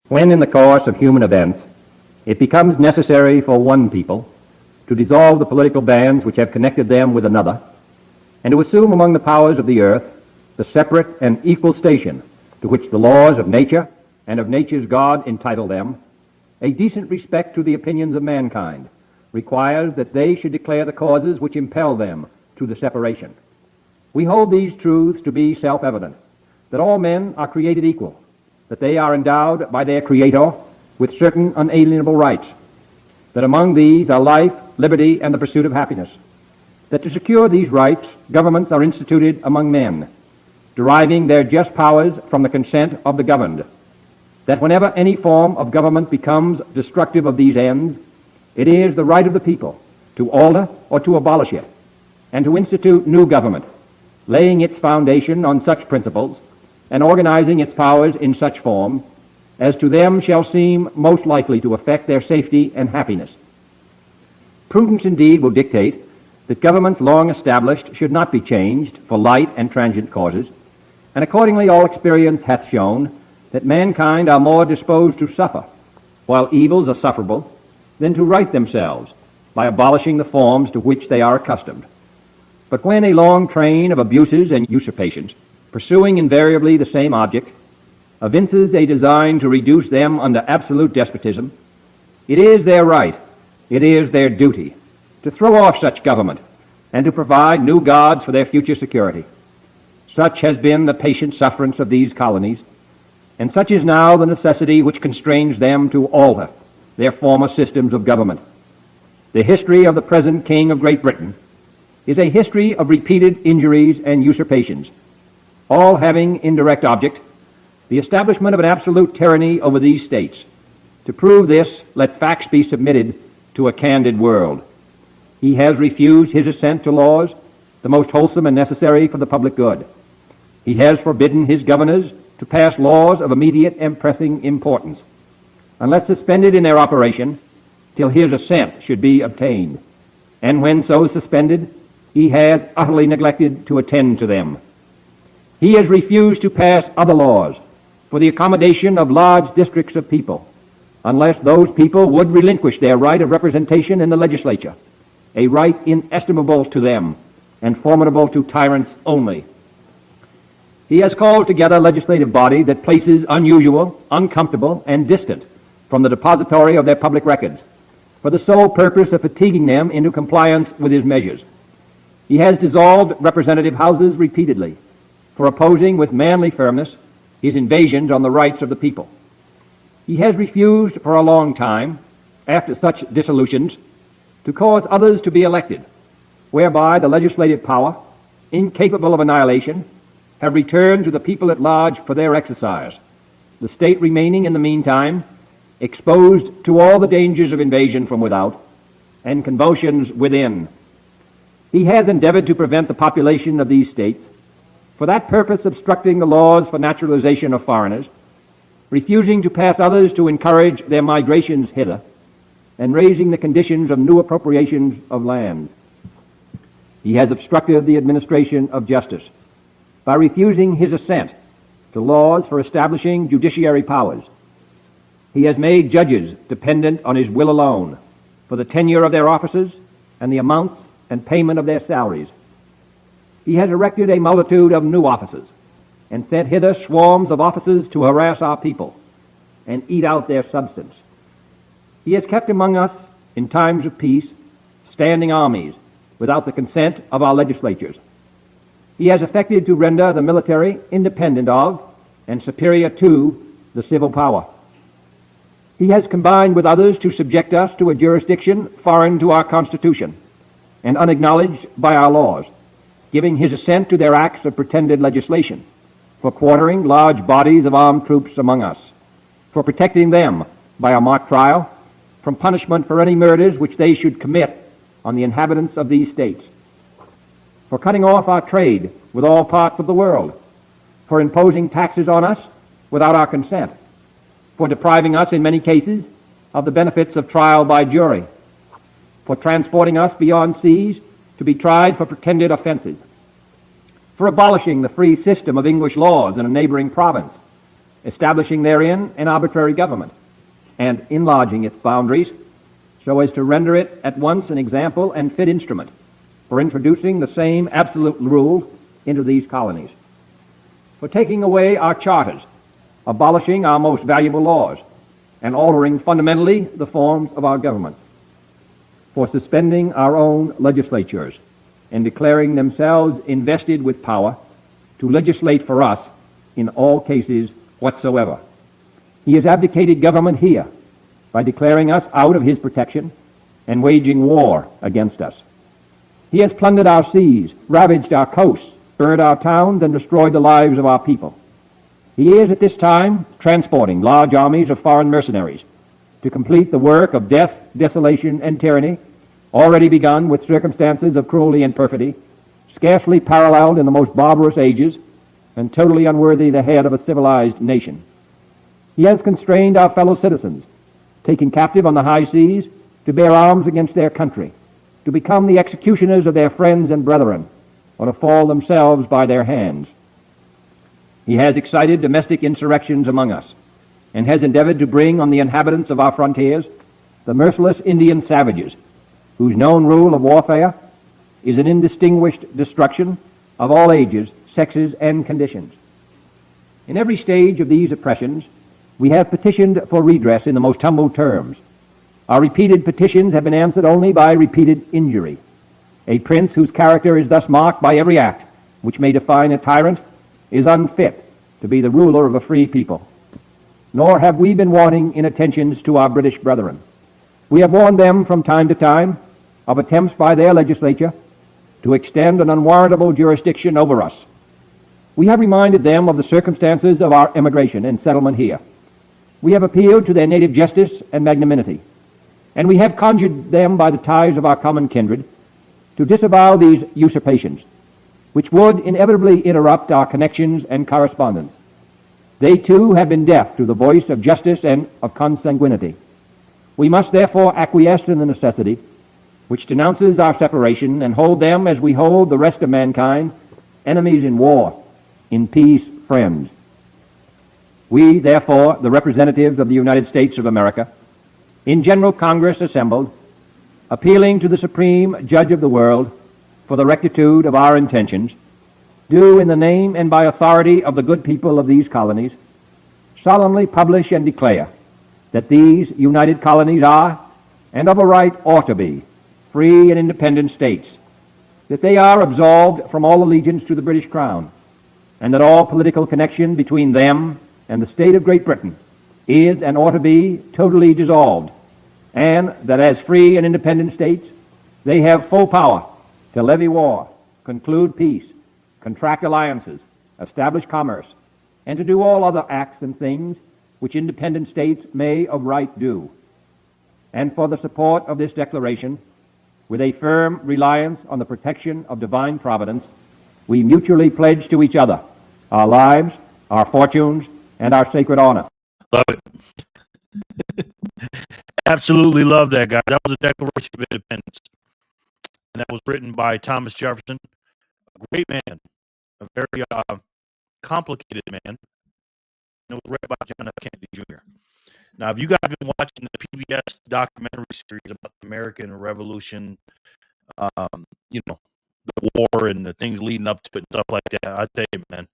When in the course of human events it becomes necessary for one people to dissolve the political bands which have connected them with another, and to assume among the powers of the earth the separate and equal station to which the laws of nature and of nature's God entitle them, a decent respect to the opinions of mankind requires that they should declare the causes which impel them to the separation. We hold these truths to be self-evident, that all men are created equal, that they are endowed by their Creator with certain unalienable rights, that among these are life, liberty, and the pursuit of happiness, that to secure these rights, governments are instituted among men, deriving their just powers from the consent of the governed, that whenever any form of government becomes destructive of these ends, it is the right of the people to alter or to abolish it, and to institute new government, laying its foundation on such principles and organizing its powers in such form as to them shall seem most likely to affect their safety and happiness. Prudence indeed will dictate that governments long established should not be changed for light and transient causes, and accordingly all experience hath shown that mankind are more disposed to suffer, while evils are sufferable, than to right themselves by abolishing the forms to which they are accustomed. But when a long train of abuses and usurpations, pursuing invariably the same object, evinces a design to reduce them under absolute despotism, it is their right, it is their duty, to throw off such government and to provide new gods for their future security. Such has been the patient sufferance of these colonies, and such is now the necessity which constrains them to alter their former systems of government. The history of the present King of Great Britain is a history of repeated injuries and usurpations, all having indirect object the establishment of an absolute tyranny over these states. To prove this, let facts be submitted to a candid world. He has refused his assent to laws, the most wholesome and necessary for the public good. He has forbidden his governors to pass laws of immediate and pressing importance, unless suspended in their operation till his assent should be obtained. And when so suspended, he has utterly neglected to attend to them. He has refused to pass other laws for the accommodation of large districts of people, unless those people would relinquish their right of representation in the legislature, a right inestimable to them and formidable to tyrants only. He has called together a legislative body that places unusual, uncomfortable, and distant from the depository of their public records, for the sole purpose of fatiguing them into compliance with his measures. He has dissolved representative houses repeatedly for opposing with manly firmness his invasions on the rights of the people. He has refused for a long time, after such dissolutions, to cause others to be elected, whereby the legislative power, incapable of annihilation, have returned to the people at large for their exercise, the state remaining in the meantime exposed to all the dangers of invasion from without and convulsions within. He has endeavored to prevent the population of these states, for that purpose obstructing the laws for naturalization of foreigners, refusing to pass others to encourage their migrations hither, and raising the conditions of new appropriations of land. He has obstructed the administration of justice by refusing his assent to laws for establishing judiciary powers. He has made judges dependent on his will alone for the tenure of their offices and the amounts and payment of their salaries. He has erected a multitude of new offices and sent hither swarms of officers to harass our people and eat out their substance. He has kept among us, in times of peace, standing armies without the consent of our legislatures. He has effected to render the military independent of and superior to the civil power. He has combined with others to subject us to a jurisdiction foreign to our Constitution and unacknowledged by our laws, giving his assent to their acts of pretended legislation, for quartering large bodies of armed troops among us, for protecting them by a mock trial from punishment for any murders which they should commit on the inhabitants of these states, for cutting off our trade with all parts of the world, for imposing taxes on us without our consent, for depriving us in many cases of the benefits of trial by jury, for transporting us beyond seas to be tried for pretended offenses, for abolishing the free system of English laws in a neighboring province, establishing therein an arbitrary government, and enlarging its boundaries so as to render it at once an example and fit instrument for introducing the same absolute rules into these colonies, for taking away our charters, abolishing our most valuable laws, and altering fundamentally the forms of our government, for suspending our own legislatures and declaring themselves invested with power to legislate for us in all cases whatsoever. He has abdicated government here by declaring us out of his protection and waging war against us. He has plundered our seas, ravaged our coasts, burned our towns, and destroyed the lives of our people. He is at this time transporting large armies of foreign mercenaries to complete the work of death, desolation, and tyranny, already begun with circumstances of cruelty and perfidy, scarcely paralleled in the most barbarous ages, and totally unworthy the head of a civilized nation. He has constrained our fellow citizens, taken captive on the high seas, to bear arms against their country, to become the executioners of their friends and brethren, or to fall themselves by their hands. He has excited domestic insurrections among us, and has endeavored to bring on the inhabitants of our frontiers the merciless Indian savages, whose known rule of warfare is an indistinguished destruction of all ages, sexes, and conditions. In every stage of these oppressions, we have petitioned for redress in the most humble terms. Our repeated petitions have been answered only by repeated injury. A prince whose character is thus marked by every act which may define a tyrant is unfit to be the ruler of a free people. Nor have we been wanting in attentions to our British brethren. We have warned them from time to time of attempts by their legislature to extend an unwarrantable jurisdiction over us. We have reminded them of the circumstances of our emigration and settlement here. We have appealed to their native justice and magnanimity, and we have conjured them by the ties of our common kindred to disavow these usurpations, which would inevitably interrupt our connections and correspondence. They too have been deaf to the voice of justice and of consanguinity. We must therefore acquiesce in the necessity which denounces our separation, and hold them as we hold the rest of mankind, enemies in war, in peace friends. We, therefore, the representatives of the United States of America, in General Congress assembled, appealing to the Supreme Judge of the world for the rectitude of our intentions, do, in the name and by authority of the good people of these colonies, solemnly publish and declare that these united colonies are, and of a right ought to be, free and independent states, that they are absolved from all allegiance to the British Crown, and that all political connection between them and the state of Great Britain is and ought to be totally dissolved, and that as free and independent states they have full power to levy war, conclude peace, contract alliances, establish commerce, and to do all other acts and things which independent states may of right do. And for the support of this declaration, with a firm reliance on the protection of divine providence, we mutually pledge to each other our lives, our fortunes, and our sacred honor. Love it. Absolutely love that, guy. That was a Declaration of Independence. And that was written by Thomas Jefferson, a great man, a very complicated man. And it was read by John F. Kennedy Jr. Now, if you guys have been watching the PBS documentary series about the American Revolution, you know, the war and the things leading up to it and stuff like that, I tell you, man,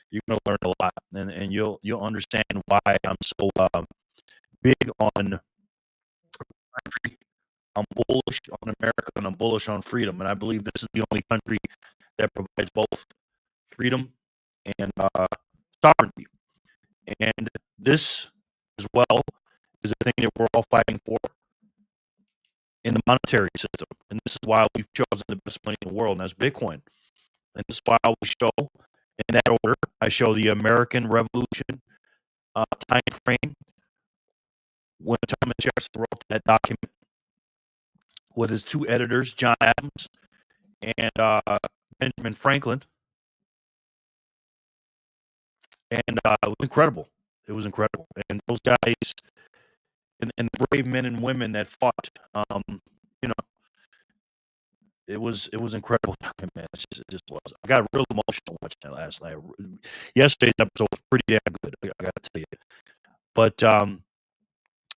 you're going to learn a lot, and you'll understand why I'm so big on country. I'm bullish on America, and I'm bullish on freedom, and I believe this is the only country that provides both freedom and sovereignty. And this, as well, is a thing that we're all fighting for in the monetary system. And this is why we've chosen the best money in the world, and that's Bitcoin. And this is why we show, in that order, I show the American Revolution time frame when Thomas Jefferson wrote that document with his two editors, John Adams and Benjamin Franklin. And it was incredible. It was incredible. And those guys and the brave men and women that fought, you know, it was incredible time, man. It just was. I got real emotional watching that last night. Yesterday's episode was pretty damn good. I got to tell you. But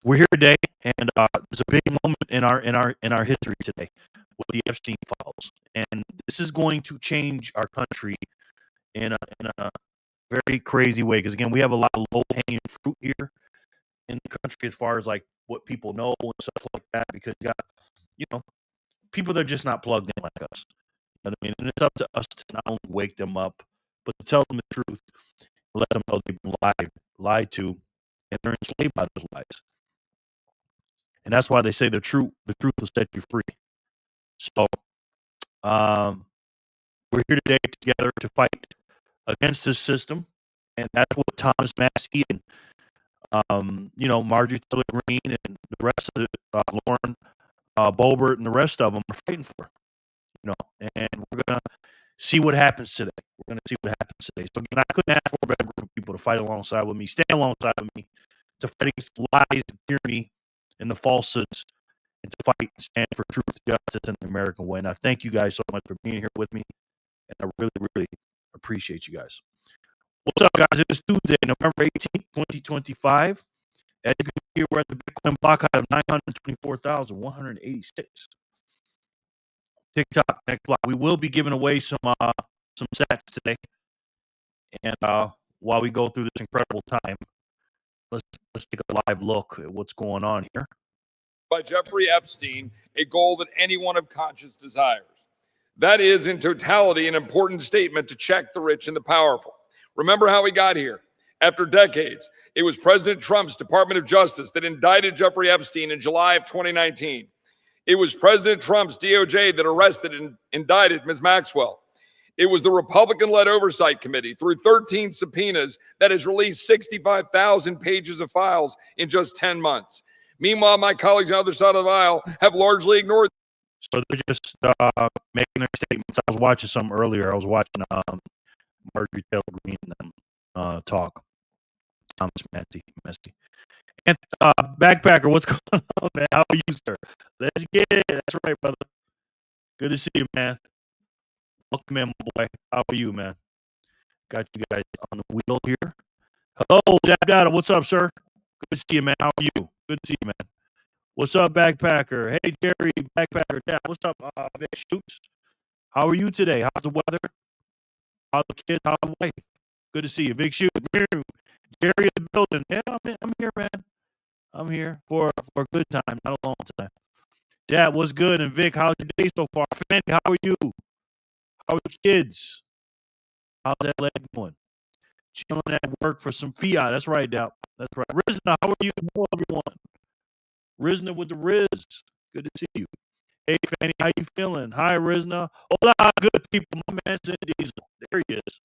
we're here today, and there's a big moment in our history today with the Epstein files, and this is going to change our country in a very crazy way. Because again, we have a lot of low hanging fruit here in the country as far as like what people know and stuff like that. Because you got, you know, people that are just not plugged in like us. You know what I mean? And it's up to us to not only wake them up, but to tell them the truth, let them know they've been lied to, and they're enslaved by those lies. And that's why they say the truth will set you free. So we're here today together to fight against this system, and that's what Thomas Massey and Marjorie Taylor Greene and the rest of Lauren Boebert and the rest of them are fighting for. And we're gonna see what happens today. So again, I couldn't ask for a better group of people to fight alongside with me, stand alongside with me, to fight against lies, tyranny, and the falsehoods, and to fight and stand for truth, justice, and the American way. And I thank you guys so much for being here with me, and I really, really appreciate you guys. What's up, guys? It is Tuesday, November 18th, 2025. As you can see, we're at the Bitcoin block height of 924,186. TikTok next block. We will be giving away some sats today, and while we go through this incredible time, let's take a live look at what's going on here. By Jeffrey Epstein, a goal that anyone of conscience desires. That is, in totality, an important statement to check the rich and the powerful. Remember how we got here. After decades, it was President Trump's Department of Justice that indicted Jeffrey Epstein in July of 2019. It was President Trump's DOJ that arrested and indicted Ms. Maxwell. It was the Republican-led Oversight Committee, through 13 subpoenas, that has released 65,000 pages of files in just 10 months. Meanwhile, my colleagues on the other side of the aisle have largely ignored. So they're just making their statements. I was watching some earlier. I was watching Marjorie Taylor Greene and them talk. Thomas Massey. And Backpacker, what's going on, man? How are you, sir? Let's get it. That's right, brother. Good to see you, man. Welcome in, my boy. How are you, man? Got you guys on the wheel here. Hello, Dad. What's up, sir? Good to see you, man. How are you? Good to see you, man. What's up, Backpacker? Hey, Jerry, Backpacker. Dad, what's up, Vic Shoots? How are you today? How's the weather? How's the kids? How's the wife? Good to see you, Big Shoot. Jerry in the building. Yeah, I'm here, man. I'm here for a good time, not a long time. Dad, what's good? And Vic, how's your day so far? Fanny, how are you? How are the kids? How's that leg going? Chilling at work for some Fiat. That's right, Dad. That's right. Rizna, how are you? Hello, everyone. Rizna with the Riz. Good to see you. Hey, Fanny, how you feeling? Hi, Rizna. Hola, good people. My man, Sin Diesel. There he is.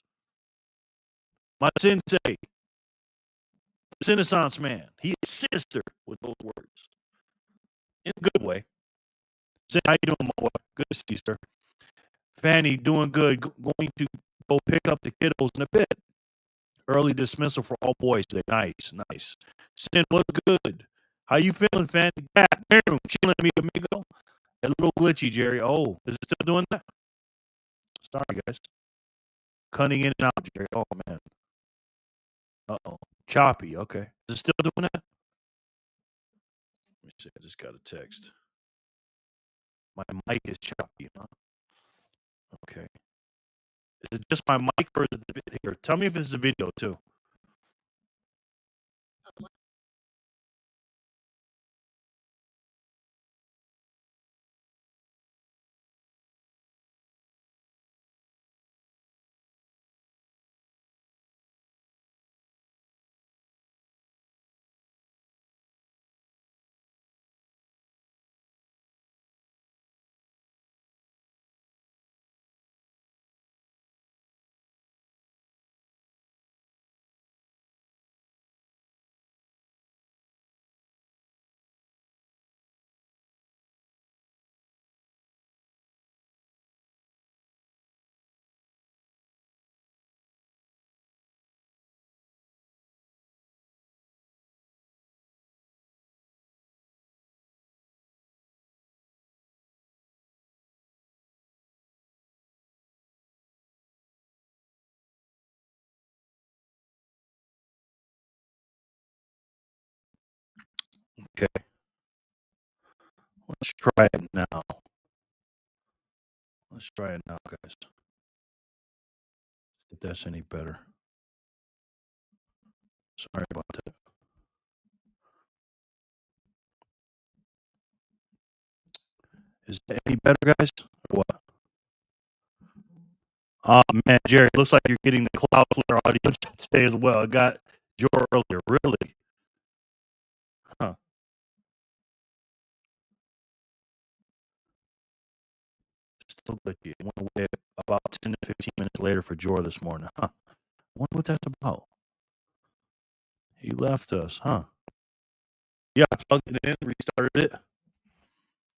My sensei. The Renaissance man. He is sinister with those words. In a good way. Sin, how you doing, my boy? Good to see you, sir. Fanny, doing good. Going to go pick up the kiddos in a bit. Early dismissal for all boys today. Nice. Sin, what's good? How you feeling, Fanny? Chilling, amigo. A little glitchy, Jerry. Oh, is it still doing that? Sorry, guys. Cutting in and out, Jerry. Oh, man. Uh-oh. Choppy. Okay. Is it still doing that? Let me see. I just got a text. My mic is choppy, huh? Okay. Is it just my mic or is it the video? Here, tell me if this is a video, too. Try it now. Let's try it now, guys. If that's any better. Sorry about that. Is that any better, guys? Or what? Oh, man, Jerry, looks like you're getting the Cloudflare audio today as well. I got your earlier. Really? Huh. Still glitchy. It went away about 10 to 15 minutes later for Jor this morning. Huh. I wonder what that's about. He left us, huh? Yeah, I plugged it in, restarted it.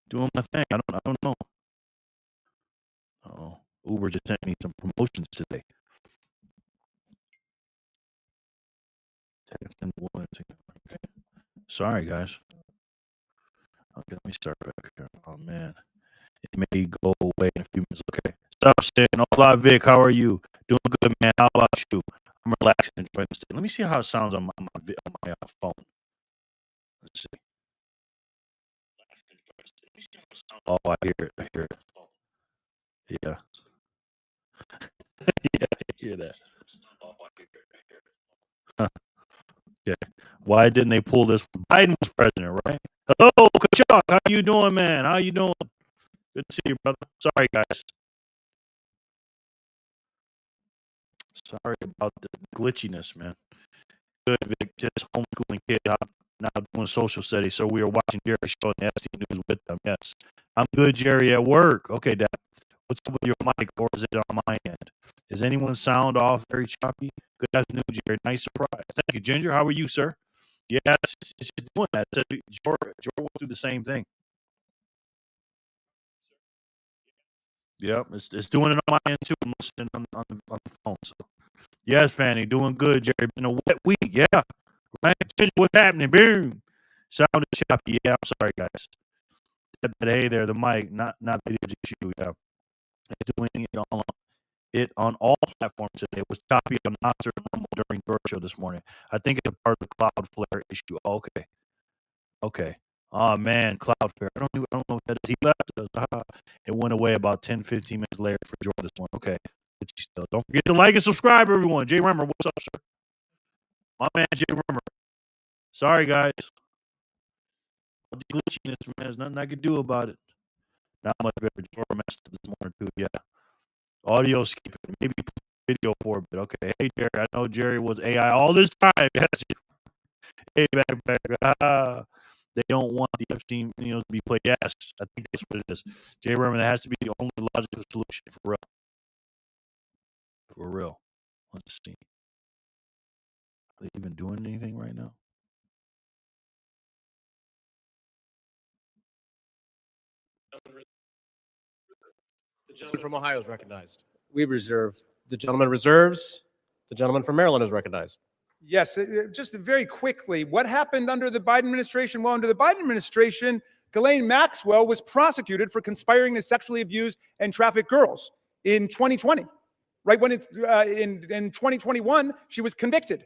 Doing my thing. I don't know. Oh, Uber just sent me some promotions today. Okay. Sorry, guys. Okay, let me start back here. Oh, man. It may go away in a few minutes. Okay. Stop saying, hola, Vic. How are you? Doing good, man. How about you? I'm relaxing and enjoying the state. Let me see how it sounds on my phone. Let's see. Oh, I hear it. I hear it. Yeah. Yeah, I hear that. Huh. Okay. Why didn't they pull this? Biden was president, right? Hello, Kachuk. How you doing, man? How you doing? Good to see you, brother. Sorry, guys. Sorry about the glitchiness, man. Good, Vic. Just homeschooling kid. I'm now doing social studies, so we are watching Jerry show and Epstein news with them. Yes, I'm good, Jerry. At work. Okay, Dad. What's up with your mic, or is it on my end? Is anyone's sound off? Very choppy. Good afternoon, Jerry. Nice surprise. Thank you, Ginger. How are you, sir? Yeah, it's just doing that. George went through the same thing. Yep, it's doing it on my end too. I'm listening on the phone. So, yes, Fanny, doing good, Jerry. Been a wet week, yeah. Right? What's happening? Boom. Sound is choppy. Yeah, I'm sorry, guys. But hey there, the mic, not video issue. Yeah, it's doing it on all platforms today. It was choppy on Knoxer normal during your show this morning. I think it's a part of the Cloudflare issue. Okay. Oh man, Cloudflare. I don't know what that is. He left us. It went away about 10, 15 minutes later for George this one. Okay. Still, don't forget to like and subscribe, everyone. Jay Remmer, what's up, sir? My man, Jay Remmer. Sorry, guys. The glitchiness, man. There's nothing I could do about it. Not much better. George messed up this morning, too. Yeah. Audio skipping. Maybe video for a bit. Okay. Hey, Jerry. I know Jerry was AI all this time. Yes. Hey, back. They don't want the Epstein, to be played. Yes, I think that's what it is. Jay Remmer, that has to be the only logical solution for real. For real. Let's see. Are they even doing anything right now? The gentleman from Ohio is recognized. We reserve. The gentleman reserves. The gentleman from Maryland is recognized. Yes, just very quickly, what happened under the Biden administration? Well, under the Biden administration, Ghislaine Maxwell was prosecuted for conspiring to sexually abuse and traffic girls in 2020. Right when in 2021, she was convicted.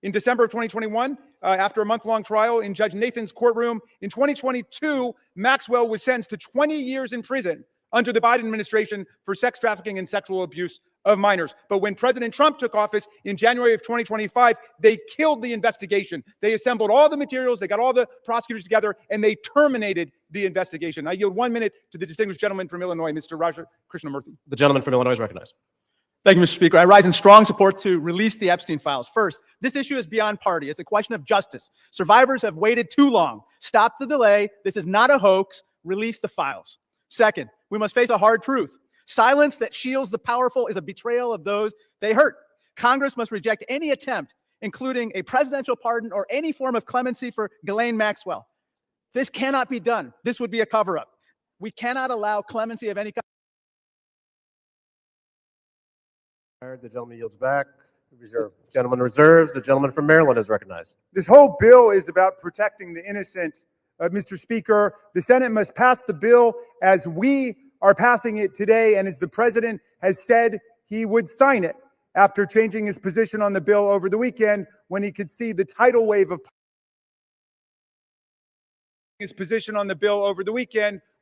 In December of 2021, after a month-long trial in Judge Nathan's courtroom. In 2022, Maxwell was sentenced to 20 years in prison under the Biden administration for sex trafficking and sexual abuse of minors. But when President Trump took office in January of 2025, they killed the investigation. They assembled all the materials, they got all the prosecutors together, and they terminated the investigation. I yield 1 minute to the distinguished gentleman from Illinois, Mr. Raja Krishnamurthy. The gentleman from Illinois is recognized. Thank you, Mr. Speaker. I rise in strong support to release the Epstein files. First, this issue is beyond party. It's a question of justice. Survivors have waited too long. Stop the delay. This is not a hoax. Release the files. Second, we must face a hard truth. Silence that shields the powerful is a betrayal of those they hurt. Congress must reject any attempt, including a presidential pardon or any form of clemency for Ghislaine Maxwell. This cannot be done. This would be a cover-up. We cannot allow clemency of any kind. The gentleman yields back. Reserve. Gentleman reserves. The gentleman from Maryland is recognized. This whole bill is about protecting the innocent, Mr. Speaker. The Senate must pass the bill as we are passing it today, and as the president has said he would sign it after changing his position on the bill over the weekend when he could see the tidal wave of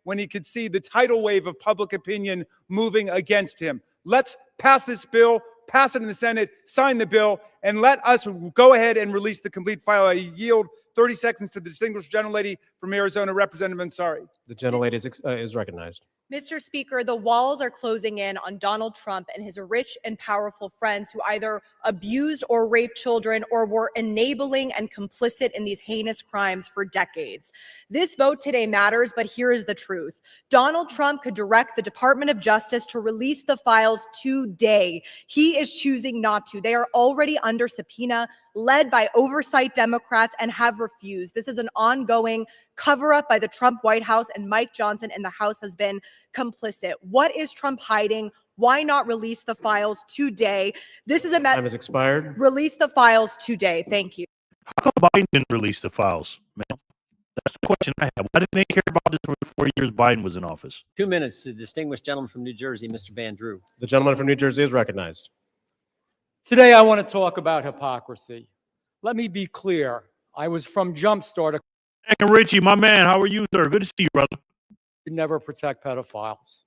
when he could see the tidal wave of public opinion moving against him. Let's pass this bill, pass it in the Senate, sign the bill, and let us go ahead and release the complete file. I yield 30 seconds to the distinguished gentlelady from Arizona, Representative Ansari. The gentlelady is recognized. Mr. Speaker, the walls are closing in on Donald Trump and his rich and powerful friends who either abused or raped children or were enabling and complicit in these heinous crimes for decades. This vote today matters, but here is the truth. Donald Trump could direct the Department of Justice to release the files today. He is choosing not to. They are already under subpoena, led by oversight Democrats, and have refused. This is an ongoing cover-up by the Trump White House, and Mike Johnson and the House has been complicit. What is Trump hiding? Why not release the files today? This is a Time has expired. Release the files today. Thank you. How come Biden didn't release the files, man? That's the question I have. Why didn't they care about this for the 4 years Biden was in office? 2 minutes to the distinguished gentleman from New Jersey, Mr. Van Drew. The gentleman from New Jersey is recognized. Today, I want to talk about hypocrisy. Let me be clear. I was from Jumpstart. Hey, Richie, my man, how are you, sir? Good to see you, brother. Could never protect pedophiles.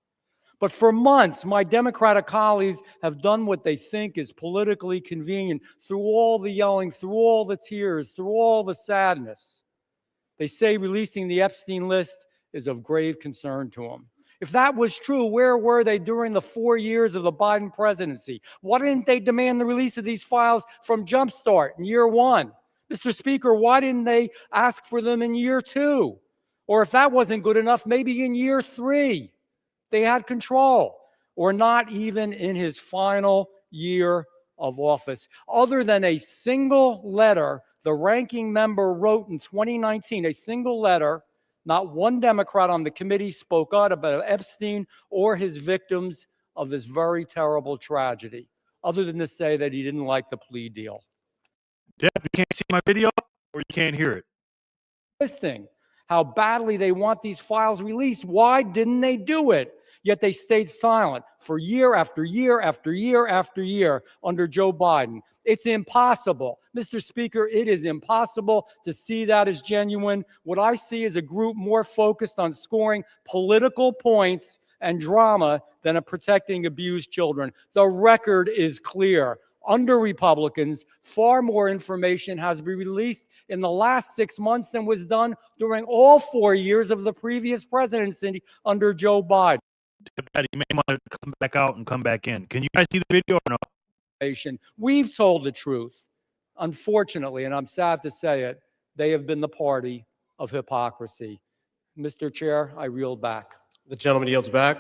But for months, my Democratic colleagues have done what they think is politically convenient through all the yelling, through all the tears, through all the sadness. They say releasing the Epstein list is of grave concern to them. If that was true, where were they during the 4 years of the Biden presidency? Why didn't they demand the release of these files from Jumpstart in year 1? Mr. Speaker, why didn't they ask for them in year 2? Or if that wasn't good enough, maybe in year 3, they had control, or not even in his final year of office. Other than a single letter the ranking member wrote in 2019, a single letter, not one Democrat on the committee spoke out about Epstein or his victims of this very terrible tragedy, other than to say that he didn't like the plea deal. Jeff, you can't see my video or you can't hear it? This thing, how badly they want these files released. Why didn't they do it? Yet they stayed silent for year after year after year after year under Joe Biden. It's impossible. Mr. Speaker, it is impossible to see that as genuine. What I see is a group more focused on scoring political points and drama than of protecting abused children. The record is clear. Under Republicans, far more information has been released in the last 6 months than was done during all 4 years of the previous presidency under Joe Biden. Daddy, you may want to come back out and come back in. Can you guys see the video or no? We've told the truth. Unfortunately, and I'm sad to say it, they have been the party of hypocrisy. Mr. Chair, I reel back. The gentleman yields back.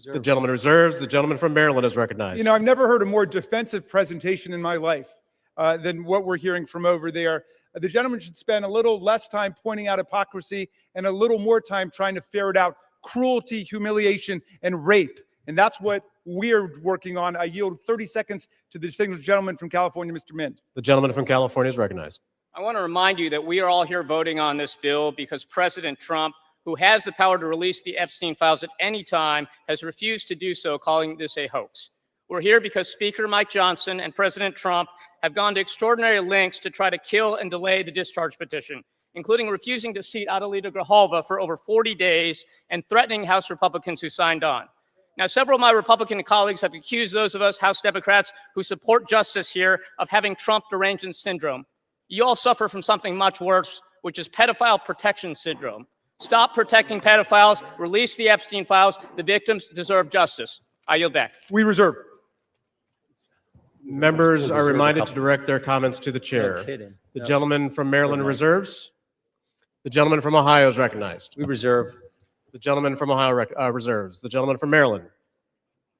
The gentleman reserves. The gentleman from Maryland is recognized. You know, I've never heard a more defensive presentation in my life than what we're hearing from over there. The gentleman should spend a little less time pointing out hypocrisy and a little more time trying to ferret out cruelty, humiliation, and rape. And that's what we're working on. I yield 30 seconds to the distinguished gentleman from California, Mr. Min. The gentleman from California is recognized. I want to remind you that we are all here voting on this bill because President Trump, who has the power to release the Epstein files at any time, has refused to do so, calling this a hoax. We're here because Speaker Mike Johnson and President Trump have gone to extraordinary lengths to try to kill and delay the discharge petition, including refusing to seat Adelita Grijalva for over 40 days and threatening House Republicans who signed on. Now, several of my Republican colleagues have accused those of us House Democrats who support justice here of having Trump derangement syndrome. You all suffer from something much worse, which is pedophile protection syndrome. Stop protecting pedophiles, release the Epstein files. The victims deserve justice. I yield back. We reserve. Members are reminded to direct their comments to the chair. No kidding. The No. gentleman from Maryland reserves. The gentleman from Ohio is recognized. We reserve. The gentleman from Ohio reserves. The gentleman from Maryland.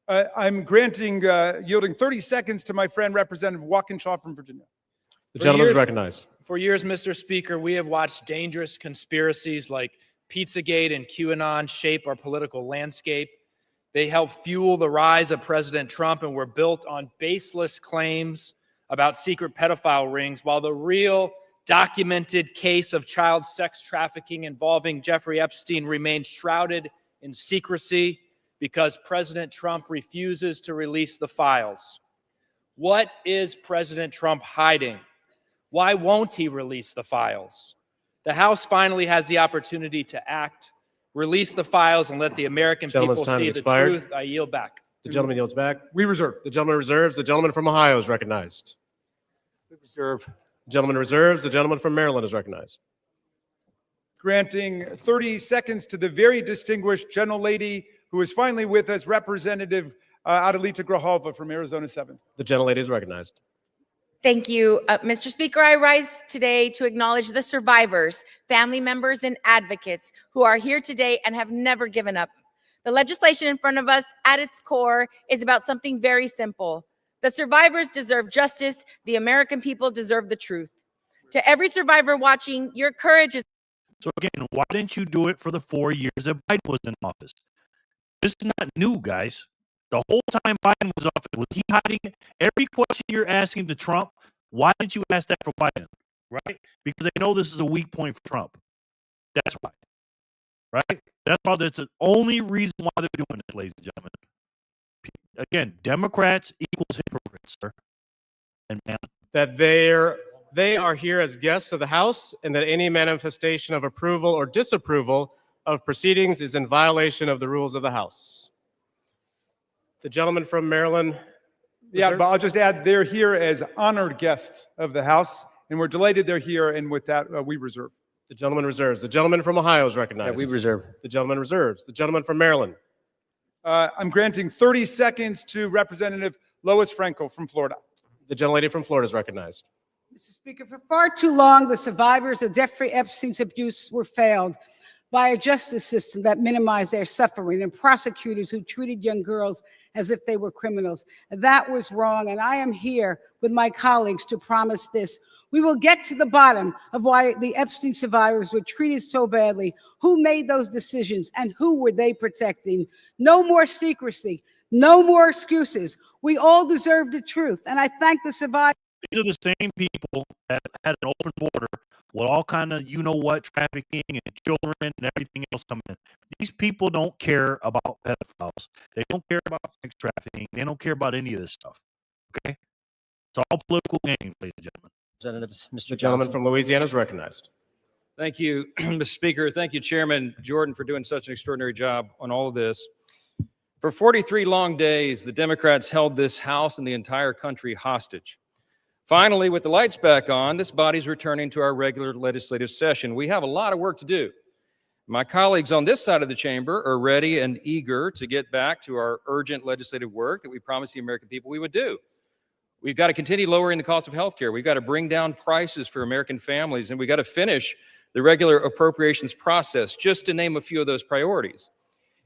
I'm yielding 30 seconds to my friend, Representative Walkinshaw from Virginia. The gentleman is recognized. For years, Mr. Speaker, we have watched dangerous conspiracies like Pizzagate and QAnon shape our political landscape. They help fuel the rise of President Trump and were built on baseless claims about secret pedophile rings, while the real documented case of child sex trafficking involving Jeffrey Epstein remains shrouded in secrecy because President Trump refuses to release the files. What is President Trump hiding? Why won't he release the files? The House finally has the opportunity to act. Release the files and let the American Gentleman's people time see has the expired. truth. I yield back. The gentleman yields back. We reserve. The gentleman reserves. The gentleman from Ohio is recognized. We reserve. The gentleman reserves. The gentleman from Maryland is recognized. Granting 30 seconds to the very distinguished gentlelady who is finally with us, Representative Adelita Grijalva from Arizona 7th. The gentlelady is recognized. Thank you, Mr. Speaker. I rise today to acknowledge the survivors, family members, and advocates who are here today and have never given up. The legislation in front of us, at its core, is about something very simple. The survivors deserve justice. The American people deserve the truth. To every survivor watching, your courage is. So again, why didn't you do it for the 4 years that Biden was in office? This is not new, guys. The whole time Biden was off, was he hiding it? Every question you're asking to Trump, why didn't you ask that for Biden? Right? Because they know this is a weak point for Trump. That's why. Right? That's the only reason why they're doing this, ladies and gentlemen. Again, Democrats equals hypocrites, sir. And man, That they are here as guests of the House, and that any manifestation of approval or disapproval of proceedings is in violation of the rules of the House. The gentleman from Maryland. Yeah, but I'll just add, they're here as honored guests of the House, and we're delighted they're here, and with that, we reserve. The gentleman reserves. The gentleman from Ohio is recognized. We reserve. The gentleman reserves. The gentleman from Maryland. I'm granting 30 seconds to Representative Lois Franco from Florida. The gentlelady from Florida is recognized. Mr. Speaker, for far too long, the survivors of Jeffrey Epstein's abuse were failed by a justice system that minimized their suffering and prosecutors who treated young girls as if they were criminals. That was wrong, and I am here with my colleagues to promise this. We will get to the bottom of why the Epstein survivors were treated so badly, who made those decisions, and who were they protecting. No more secrecy, no more excuses. We all deserve the truth, and I thank the survivors. these are the same people that had an open border with all kind of, trafficking and children and everything else coming in. These people don't care about pedophiles. They don't care about sex trafficking. They don't care about any of this stuff. Okay? It's all political games, ladies and gentlemen. Representatives, Mr. The gentleman Johnson. from Louisiana is recognized. Thank you, Mr. Speaker. Thank you, Chairman Jordan, for doing such an extraordinary job on all of this. For 43 long days, the Democrats held this House and the entire country hostage. Finally, with the lights back on, this body's returning to our regular legislative session. We have a lot of work to do. My colleagues on this side of the chamber are ready and eager to get back to our urgent legislative work that we promised the American people we would do. We've got to continue lowering the cost of health care. We've got to bring down prices for American families, and we've got to finish the regular appropriations process, just to name a few of those priorities.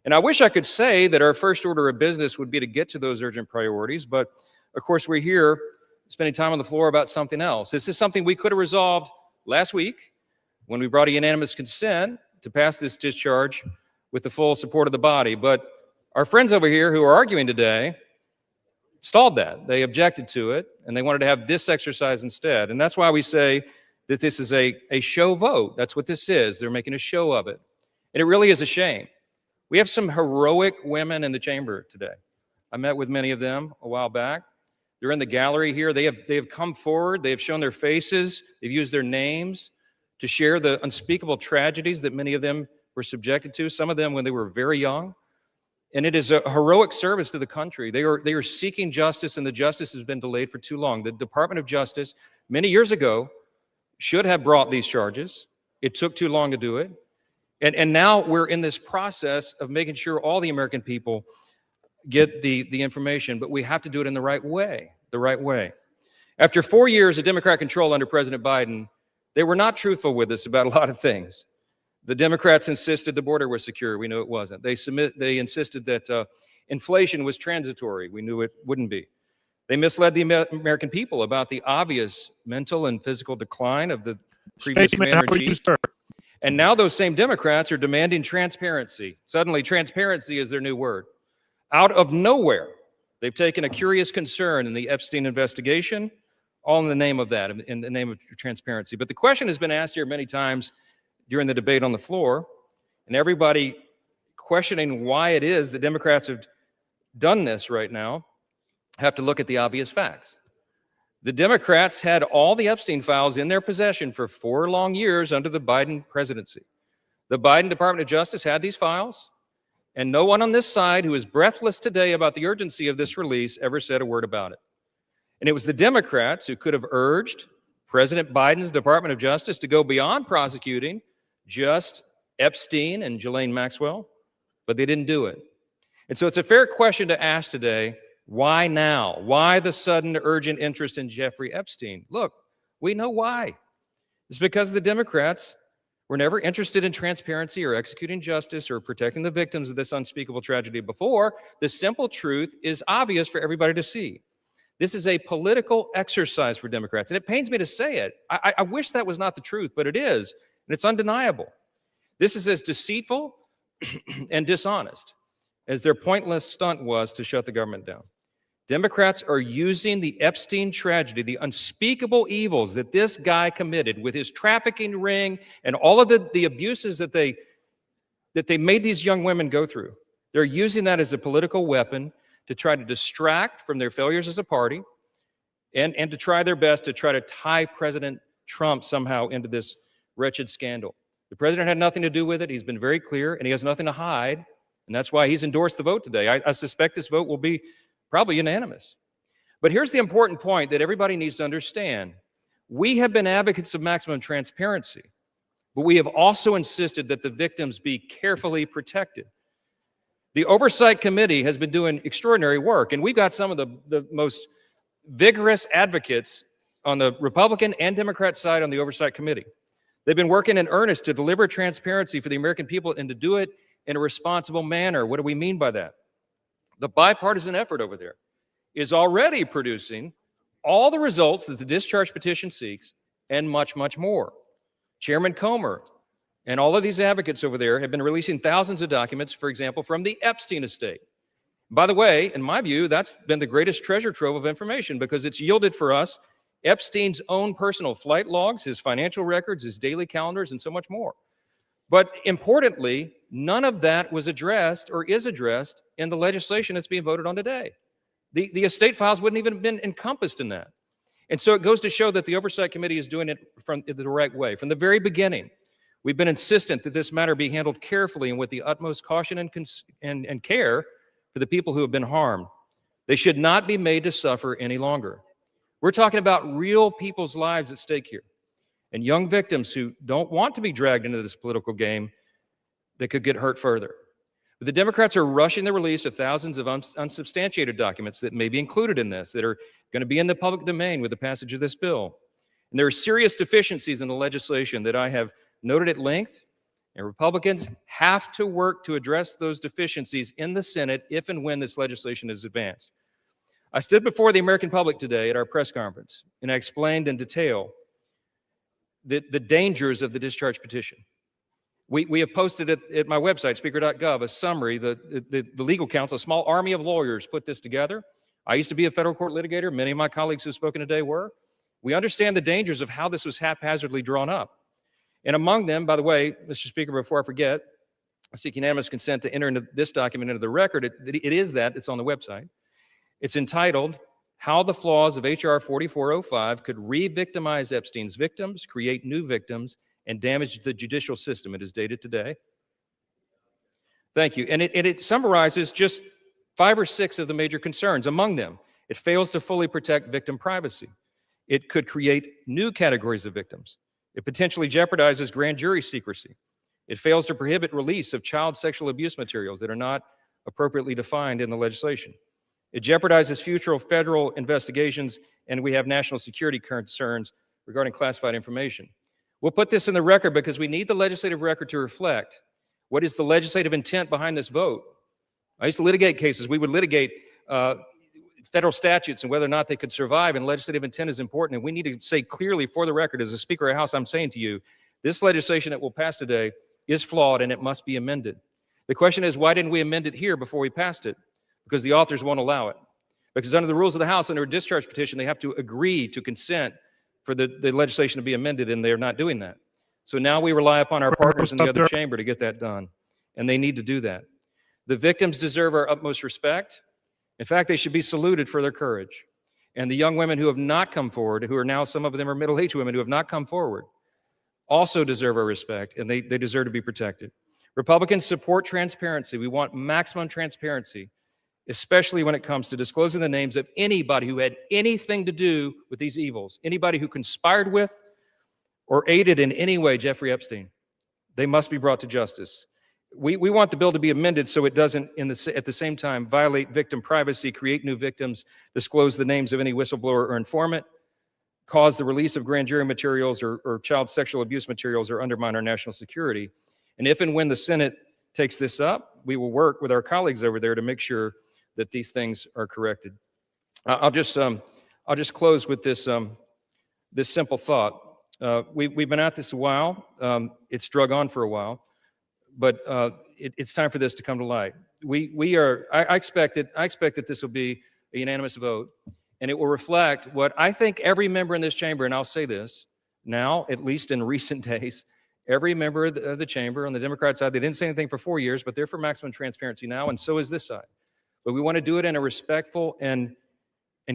And I wish I could say that our first order of business would be to get to those urgent priorities, but of course we're here spending time on the floor about something else. This is something we could have resolved last week when we brought a unanimous consent to pass this discharge with the full support of the body. But our friends over here who are arguing today stalled that. They objected to it, and they wanted to have this exercise instead. And that's why we say that this is a show vote. That's what this is. They're making a show of it. And it really is a shame. We have some heroic women in the chamber today. I met with many of them a while back. They're in the gallery here. They have come forward. They have shown their faces. They've used their names to share the unspeakable tragedies that many of them were subjected to, some of them when they were very young. And it is a heroic service to the country. They are seeking justice, and the justice has been delayed for too long. The Department of Justice, many years ago, should have brought these charges. It took too long to do it. And now we're in this process of making sure all the American people get the information, but we have to do it in the right way, After 4 years of Democrat control under President Biden, they were not truthful with us about a lot of things. The Democrats insisted the border was secure. We knew it wasn't. They insisted that inflation was transitory. We knew it wouldn't be. They misled the American people about the obvious mental and physical decline of the previous commander-in-chief. And now those same Democrats are demanding transparency. Suddenly, transparency is their new word. Out of nowhere, they've taken a curious concern in the Epstein investigation, all in the name of that, in the name of transparency. But the question has been asked here many times during the debate on the floor, and everybody questioning why it is that Democrats have done this right now have to look at the obvious facts. The Democrats had all the Epstein files in their possession for 4 long years under the Biden presidency. The Biden Department of Justice had these files, and no one on this side who is breathless today about the urgency of this release ever said a word about it. And it was the Democrats who could have urged President Biden's Department of Justice to go beyond prosecuting just Epstein and Ghislaine Maxwell, but they didn't do it. And so it's a fair question to ask today, why now? Why the sudden urgent interest in Jeffrey Epstein? Look, we know why. It's because the Democrats were never interested in transparency or executing justice or protecting the victims of this unspeakable tragedy before. The simple truth is obvious for everybody to see. This is a political exercise for Democrats, and it pains me to say it. I wish that was not the truth, but it is, and it's undeniable. This is as deceitful and dishonest as their pointless stunt was to shut the government down. Democrats are using the Epstein tragedy, the unspeakable evils that this guy committed with his trafficking ring and all of the abuses that they made these young women go through. They're using that as a political weapon to try to distract from their failures as a party and to try their best to try to tie President Trump somehow into this wretched scandal. The president had nothing to do with it. He's been very clear, and he has nothing to hide, and that's why he's endorsed the vote today. I suspect this vote will be probably unanimous. But here's the important point that everybody needs to understand. We have been advocates of maximum transparency, but we have also insisted that the victims be carefully protected. The Oversight Committee has been doing extraordinary work, and we've got some of the most vigorous advocates on the Republican and Democrat side on the Oversight Committee. They've been working in earnest to deliver transparency for the American people and to do it in a responsible manner. What do we mean by that? The bipartisan effort over there is already producing all the results that the discharge petition seeks and much, much more. Chairman Comer and all of these advocates over there have been releasing thousands of documents, for example, from the Epstein estate. By the way, in my view, that's been the greatest treasure trove of information because it's yielded for us Epstein's own personal flight logs, his financial records, his daily calendars, and so much more. But importantly, none of that was addressed or is addressed in the legislation that's being voted on today. The estate files wouldn't even have been encompassed in that. And so it goes to show that the Oversight Committee is doing it from the right way. From the very beginning, we've been insistent that this matter be handled carefully and with the utmost caution and care for the people who have been harmed. They should not be made to suffer any longer. We're talking about real people's lives at stake here and young victims who don't want to be dragged into this political game that could get hurt further. But the Democrats are rushing the release of thousands of unsubstantiated documents that may be included in this, that are going to be in the public domain with the passage of this bill. And there are serious deficiencies in the legislation that I have noted at length, and Republicans have to work to address those deficiencies in the Senate if and when this legislation is advanced. I stood before the American public today at our press conference, and I explained in detail the dangers of the discharge petition. We have posted at my website, speaker.gov, a summary. The legal counsel, a small army of lawyers, put this together. I used to be a federal court litigator. Many of my colleagues who have spoken today were. We understand the dangers of how this was haphazardly drawn up. And among them, by the way, Mr. Speaker, before I forget, I seek unanimous consent to enter into this document into the record. It's on the website. It's entitled, How the Flaws of H.R. 4405 Could Re-Victimize Epstein's Victims, Create New Victims, and Damage the Judicial System. It is dated today. Thank you. And it summarizes just 5 or 6 of the major concerns. Among them, it fails to fully protect victim privacy. It could create new categories of victims. It potentially jeopardizes grand jury secrecy. It fails to prohibit release of child sexual abuse materials that are not appropriately defined in the legislation. It jeopardizes future federal investigations, and we have national security concerns regarding classified information. We'll put this in the record because we need the legislative record to reflect what is the legislative intent behind this vote. I used to litigate cases. We would litigate federal statutes and whether or not they could survive, and legislative intent is important. And we need to say clearly for the record, as a Speaker of the House, I'm saying to you, this legislation that will pass today is flawed and it must be amended. The question is, why didn't we amend it here before we passed it? Because the authors won't allow it. Because under the rules of the House, under a discharge petition, they have to agree to consent for the legislation to be amended, and they're not doing that. So now we rely upon our partners in the other chamber to get that done, and they need to do that. The victims deserve our utmost respect. In fact, they should be saluted for their courage. And the young women who have not come forward, who are now, some of them are middle-aged women who have not come forward, also deserve our respect, and they deserve to be protected. Republicans support transparency. We want maximum transparency, especially when it comes to disclosing the names of anybody who had anything to do with these evils, anybody who conspired with or aided in any way Jeffrey Epstein. They must be brought to justice. We want the bill to be amended so it doesn't, at the same time, violate victim privacy, create new victims, disclose the names of any whistleblower or informant, cause the release of grand jury materials or child sexual abuse materials, or undermine our national security. And if and when the Senate takes this up, we will work with our colleagues over there to make sure that these things are corrected. I'll just close with this this simple thought. We've been at this a while. It's drug on for a while, but it's time for this to come to light. I expect that this will be a unanimous vote, and it will reflect what I think every member in this chamber, and I'll say this now, at least in recent days, every member of the chamber on the Democrat side, they didn't say anything for 4 years, but they're for maximum transparency now, and so is this side. But we want to do it in a respectful and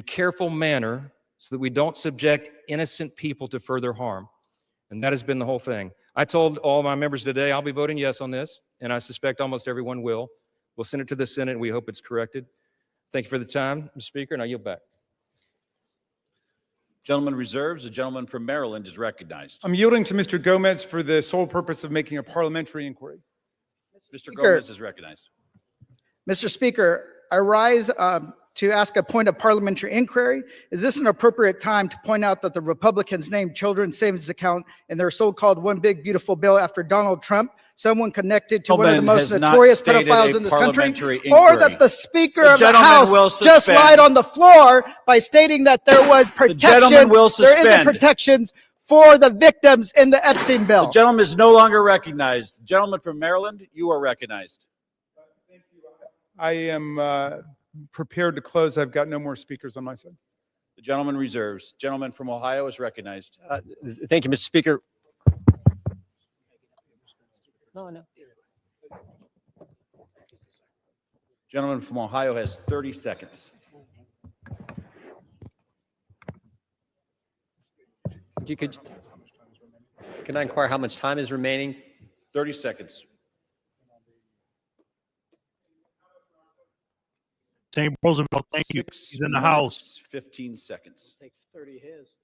careful manner so that we don't subject innocent people to further harm. And that has been the whole thing. I told all my members today I'll be voting yes on this, and I suspect almost everyone will. We'll send it to the Senate, and we hope it's corrected. Thank you for the time, Mr. Speaker, and I yield back. Gentleman reserves. The gentleman from Maryland is recognized. I'm yielding to Mr. Gomez for the sole purpose of making a parliamentary inquiry. Mr. Gomez is recognized. Mr. Speaker, I rise to ask a point of parliamentary inquiry. Is this an appropriate time to point out that the Republicans named children's savings account in their so-called one big beautiful bill after Donald Trump, someone connected to one of the most notorious pedophiles in this country, or that the Speaker of the House just lied on the floor by stating that there was protection, there isn't protections for the victims in the Epstein bill. The gentleman is no longer recognized. Gentleman from Maryland, you are recognized. I am prepared to close. I've got no more speakers on my side. The gentleman reserves. Gentleman from Ohio is recognized. Thank you, Mr. Speaker. No. Gentleman from Ohio has 30 seconds. Can I inquire how much time is remaining? 30 seconds. St. Roosevelt, thank you. He's in the House. 15 seconds. Take 30 his.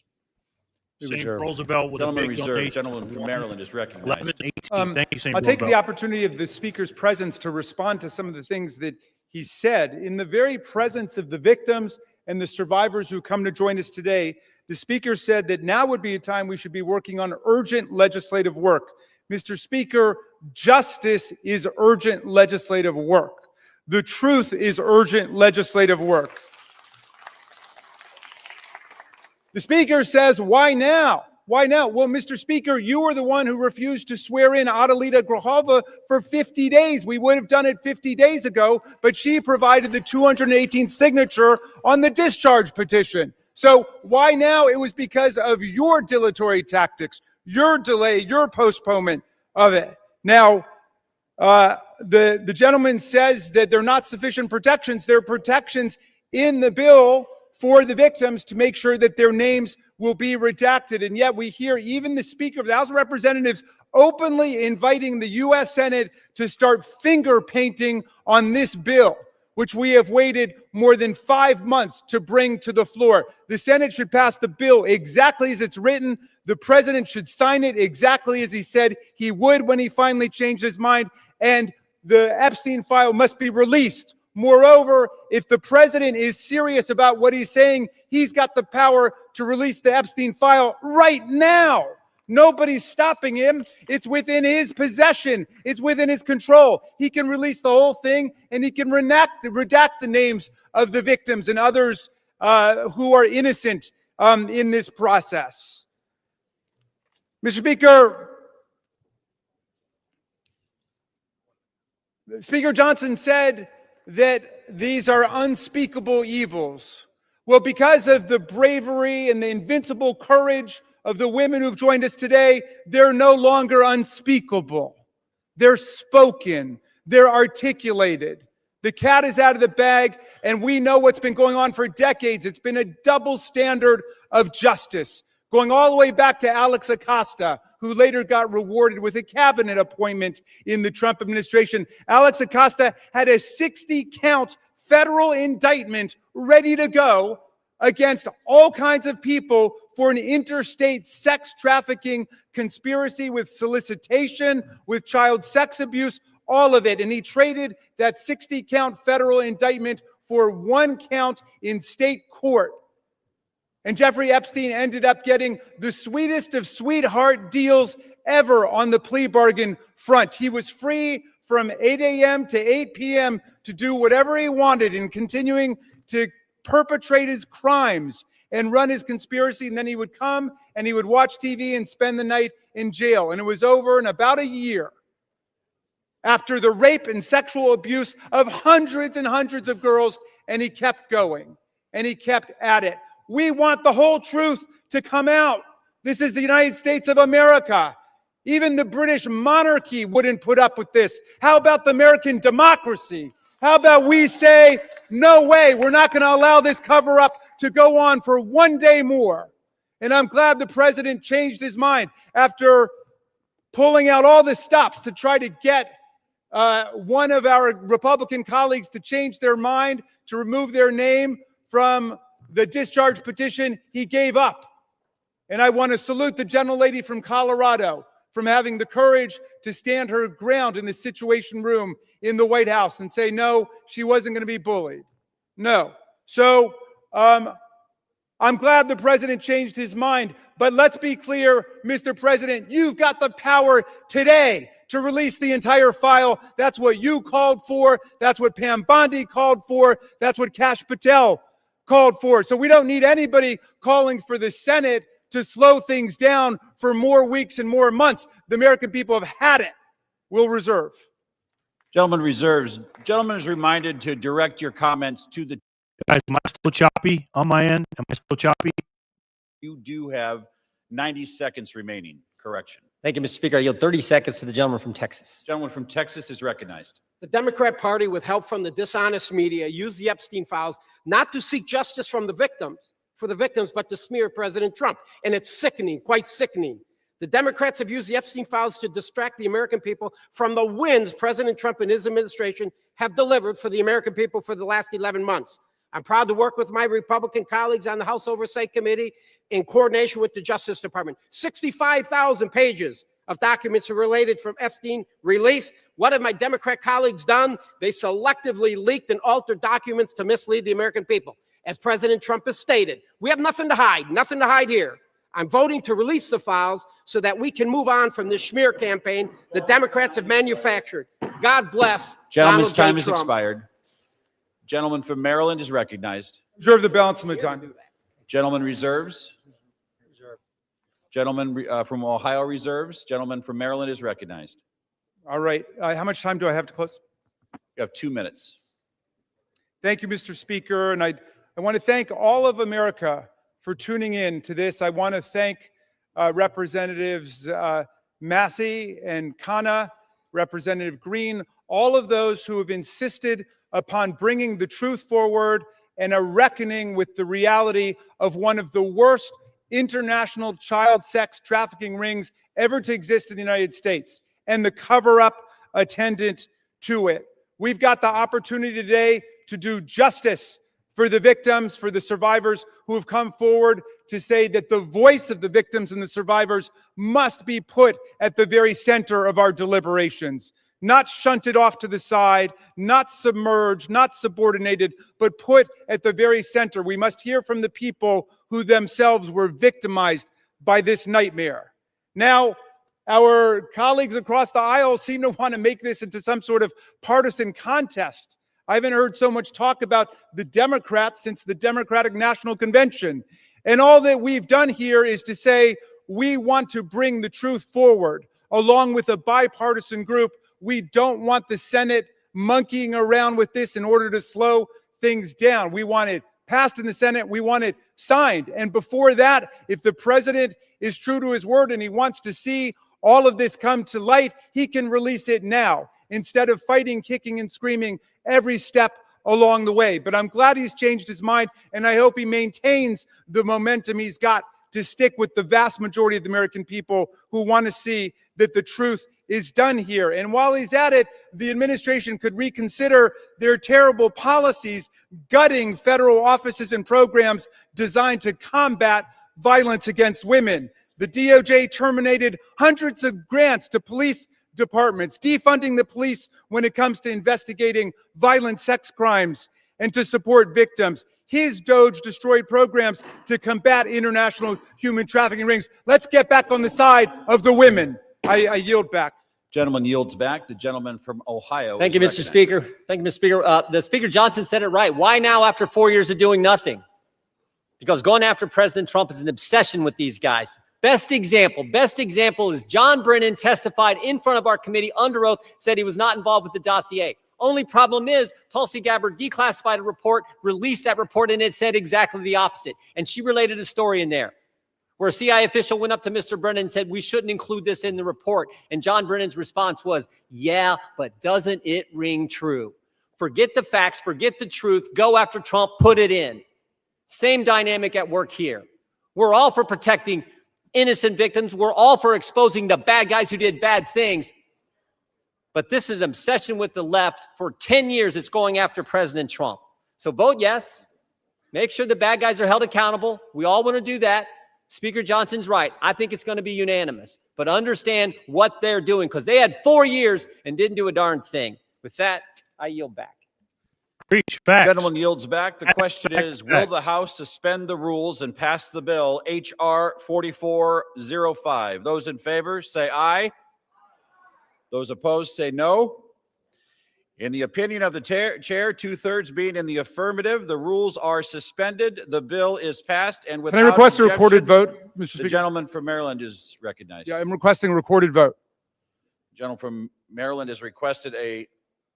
St. Roosevelt with Gentleman a big reserved. donation. Gentleman from Maryland is recognized. 11, 18. Thank you, St. I'll take the Roosevelt. opportunity of the Speaker's presence to respond to some of the things that he said. In the very presence of the victims and the survivors who come to join us today, the Speaker said that now would be a time we should be working on urgent legislative work. Mr. Speaker, justice is urgent legislative work. The truth is urgent legislative work. The Speaker says, why now? Why now? Well, Mr. Speaker, you were the one who refused to swear in Adelita Grajova for 50 days. We would have done it 50 days ago, but she provided the 218th signature on the discharge petition. So why now? It was because of your dilatory tactics, your delay, your postponement of it. Now, the gentleman says that there are not sufficient protections. There are protections in the bill for the victims to make sure that their names will be redacted. And yet we hear even the Speaker of the House of Representatives openly inviting the U.S. Senate to start finger painting on this bill, which we have waited more than 5 months to bring to the floor. The Senate should pass the bill exactly as it's written. The president should sign it exactly as he said he would when he finally changed his mind. And the Epstein file must be released. Moreover, if the president is serious about what he's saying, he's got the power to release the Epstein file right now. Nobody's stopping him. It's within his possession. It's within his control. He can release the whole thing, and he can redact the names of the victims and others who are innocent in this process. Mr. Speaker, Speaker Johnson said that these are unspeakable evils. Well, because of the bravery and the invincible courage of the women who've joined us today, they're no longer unspeakable. They're spoken. They're articulated. The cat is out of the bag, and we know what's been going on for decades. It's been a double standard of justice, going all the way back to Alex Acosta, who later got rewarded with a cabinet appointment in the Trump administration. Alex Acosta had a 60-count federal indictment ready to go against all kinds of people for an interstate sex trafficking conspiracy with solicitation, with child sex abuse, all of it. And he traded that 60-count federal indictment for 1 count in state court. And Jeffrey Epstein ended up getting the sweetest of sweetheart deals ever on the plea bargain front. He was free from 8 a.m. to 8 p.m. to do whatever he wanted and continuing to perpetrate his crimes and run his conspiracy. And then he would come and he would watch TV and spend the night in jail. And it was over in about a year after the rape and sexual abuse of hundreds and hundreds of girls. And he kept going and he kept at it. We want the whole truth to come out. This is the United States of America. Even the British monarchy wouldn't put up with this. How about the American democracy? How about we say, no way, we're not going to allow this cover-up to go on for one day more. And I'm glad the president changed his mind after pulling out all the stops to try to get one of our Republican colleagues to change their mind, to remove their name from the discharge petition. He gave up. And I want to salute the gentlelady from Colorado from having the courage to stand her ground in the Situation Room in the White House and say, no, she wasn't going to be bullied. No. So I'm glad the president changed his mind. But let's be clear, Mr. President, you've got the power today to release the entire file. That's what you called for. That's what Pam Bondi called for. That's what Kash Patel called for. So we don't need anybody calling for the Senate to slow things down for more weeks and more months. The American people have had it. We'll reserve. Gentleman reserves. Gentleman is reminded to direct your comments to the... Guys, am I still choppy on my end? Am I still choppy? You do have 90 seconds remaining. Correction. Thank you, Mr. Speaker. I yield 30 seconds to the gentleman from Texas. Gentleman from Texas is recognized. The Democrat Party, with help from the dishonest media, used the Epstein files not to seek justice from the victims, but to smear President Trump. And it's sickening, quite sickening. The Democrats have used the Epstein files to distract the American people from the wins President Trump and his administration have delivered for the American people for the last 11 months. I'm proud to work with my Republican colleagues on the House Oversight Committee in coordination with the Justice Department. 65,000 pages of documents are related from Epstein release. What have my Democrat colleagues done? They selectively leaked and altered documents to mislead the American people. As President Trump has stated, we have nothing to hide here. I'm voting to release the files so that we can move on from this smear campaign the Democrats have manufactured. God bless. Gentleman's Donald J. time has Trump. expired. Gentleman from Maryland is recognized. Reserve the balance of my time. Gentleman reserves. Gentleman from Ohio reserves. Gentleman from Maryland is recognized. All right. How much time do I have to close? You have 2 minutes. Thank you, Mr. Speaker. And I want to thank all of America for tuning in to this. I want to thank Representatives Massey and Khanna, Representative Green, all of those who have insisted upon bringing the truth forward and a reckoning with the reality of one of the worst international child sex trafficking rings ever to exist in the United States and the cover-up attendant to it. We've got the opportunity today to do justice for the victims, for the survivors who have come forward to say that the voice of the victims and the survivors must be put at the very center of our deliberations. Not shunted off to the side, not submerged, not subordinated, but put at the very center. We must hear from the people who themselves were victimized by this nightmare. Now, our colleagues across the aisle seem to want to make this into some sort of partisan contest. I haven't heard so much talk about the Democrats since the Democratic National Convention. And all that we've done here is to say we want to bring the truth forward along with a bipartisan group. We don't want the Senate monkeying around with this in order to slow things down. We want it passed in the Senate. We want it signed. And before that, if the president is true to his word and he wants to see all of this come to light, he can release it now instead of fighting, kicking, and screaming every step along the way. But I'm glad he's changed his mind, and I hope he maintains the momentum he's got to stick with the vast majority of the American people who want to see that the truth is done here. And while he's at it, the administration could reconsider their terrible policies, gutting federal offices and programs designed to combat violence against women. The DOJ terminated hundreds of grants to police departments, defunding the police when it comes to investigating violent sex crimes and to support victims. His DOJ destroyed programs to combat international human trafficking rings. Let's get back on the side of the women. I yield back. Gentleman yields back. The gentleman from Ohio. Thank you, Mr. Speaker. Thank you, Mr. Speaker. The Speaker Johnson said it right. Why now after 4 years of doing nothing? Because going after President Trump is an obsession with these guys. Best example is John Brennan testified in front of our committee under oath, said he was not involved with the dossier. Only problem is Tulsi Gabbard declassified a report, released that report, and it said exactly the opposite. And she related a story in there where a CIA official went up to Mr. Brennan and said, we shouldn't include this in the report. And John Brennan's response was, yeah, but doesn't it ring true? Forget the facts, forget the truth, go after Trump, put it in. Same dynamic at work here. We're all for protecting innocent victims. We're all for exposing the bad guys who did bad things. But this is obsession with the left. For 10 years, it's going after President Trump. So vote yes. Make sure the bad guys are held accountable. We all want to do that. Speaker Johnson's right. I think it's going to be unanimous. But understand what they're doing, because they had 4 years and didn't do a darn thing. With that, I yield back. Preach. Facts. Gentleman yields back. The question is, will the House suspend the rules and pass the bill H.R. 4405? Those in favor, say aye. Those opposed, say no. In the opinion of the chair, 2/3 being in the affirmative, the rules are suspended. The bill is passed. And without Can I request a recorded objection, vote, Mr. Speaker? The gentleman from Maryland is recognized. Yeah, I'm requesting a recorded vote. The gentleman from Maryland has requested a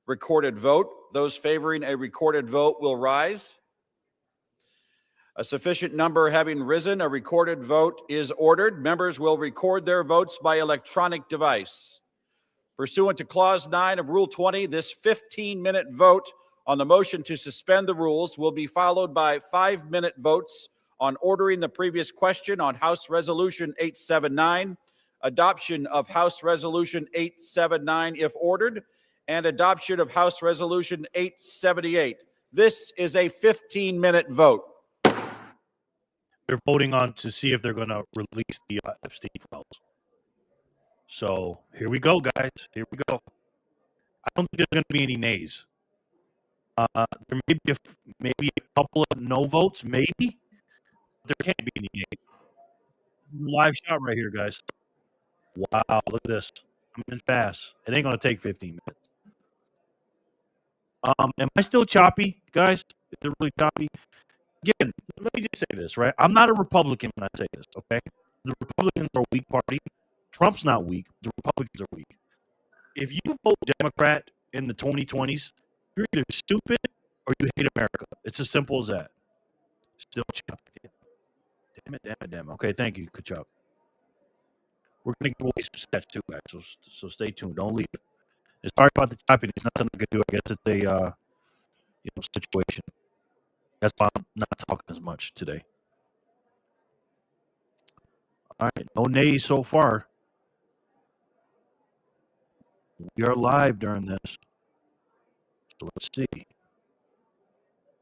recorded vote. Those favoring a recorded vote will rise. A sufficient number having risen, a recorded vote is ordered. Members will record their votes by electronic device. Pursuant to Clause 9 of Rule 20, this 15-minute vote on the motion to suspend the rules will be followed by 5-minute votes on ordering the previous question on House Resolution 879, adoption of House Resolution 879 if ordered, and adoption of House Resolution 878. This is a 15-minute vote. They're voting on to see if they're going to release the Epstein files. So here we go, guys. Here we go. I don't think there's going to be any nays. There may be a couple of no votes, maybe. There can't be any nays. Live shot right here, guys. Wow, look at this. I'm in fast. It ain't going to take 15 minutes. Am I still choppy, guys? Is it really choppy? Again, let me just say this, right? I'm not a Republican when I say this, okay? The Republicans are a weak party. Trump's not weak. The Republicans are weak. If you vote Democrat in the 2020s, you're either stupid or you hate America. It's as simple as that. Still choppy. Damn it. Okay, thank you, Kachuk. We're going to give away some stats too, guys, so stay tuned. Don't leave. And sorry about the choppiness. Nothing I can do. I guess it's a situation. That's why I'm not talking as much today. All right, no nays so far. We are live during this. So let's see.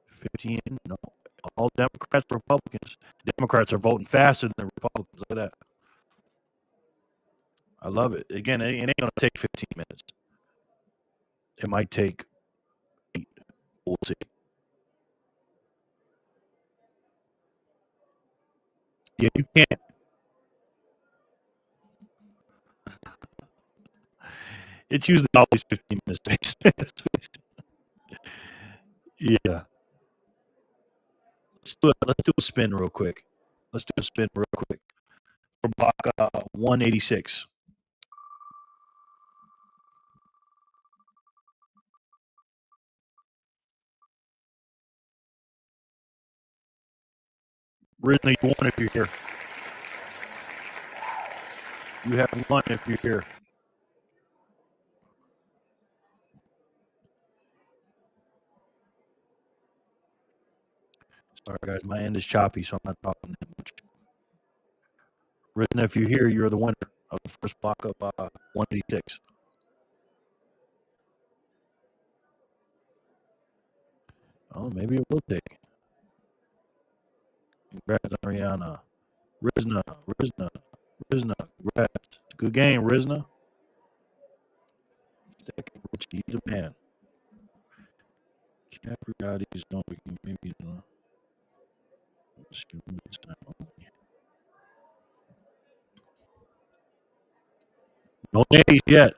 15, no. All Democrats, Republicans. Democrats are voting faster than the Republicans. Look at that. I love it. Again, it ain't going to take 15 minutes. It might take 8. We'll see. Yeah, you can't. It's usually always 15 minutes. Yeah. Let's do a spin real quick. For block 186. Originally, you won if you're here. You have one if you're here. Sorry, guys. My end is choppy, so I'm not talking that much. Risen, if you're here, you're the winner of the first block of 186. Oh, maybe it will take. Congrats, Ariana. Rizna. Congrats. Good game, Rizna. He's a man. Capriati's don't maybe no names yet.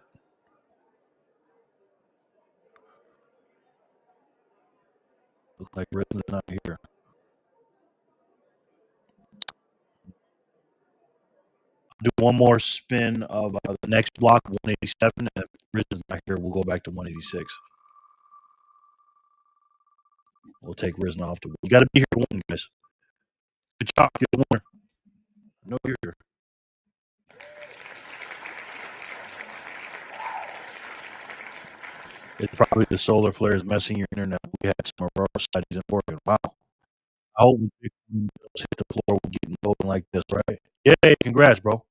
Looks like Rizna's not here. Do one more spin of the next block, 187, and if Rizna's not here, we'll go back to 186. We'll take Rizna off the. You got to be here to win, guys. Good job, you're the winner. I know you're here. It's probably the solar flares messing your internet. We had some aurora sightings in Oregon. Wow. I hope when Bitcoin bills hit the floor, we're getting voting like this, right? Yay, congrats, bro.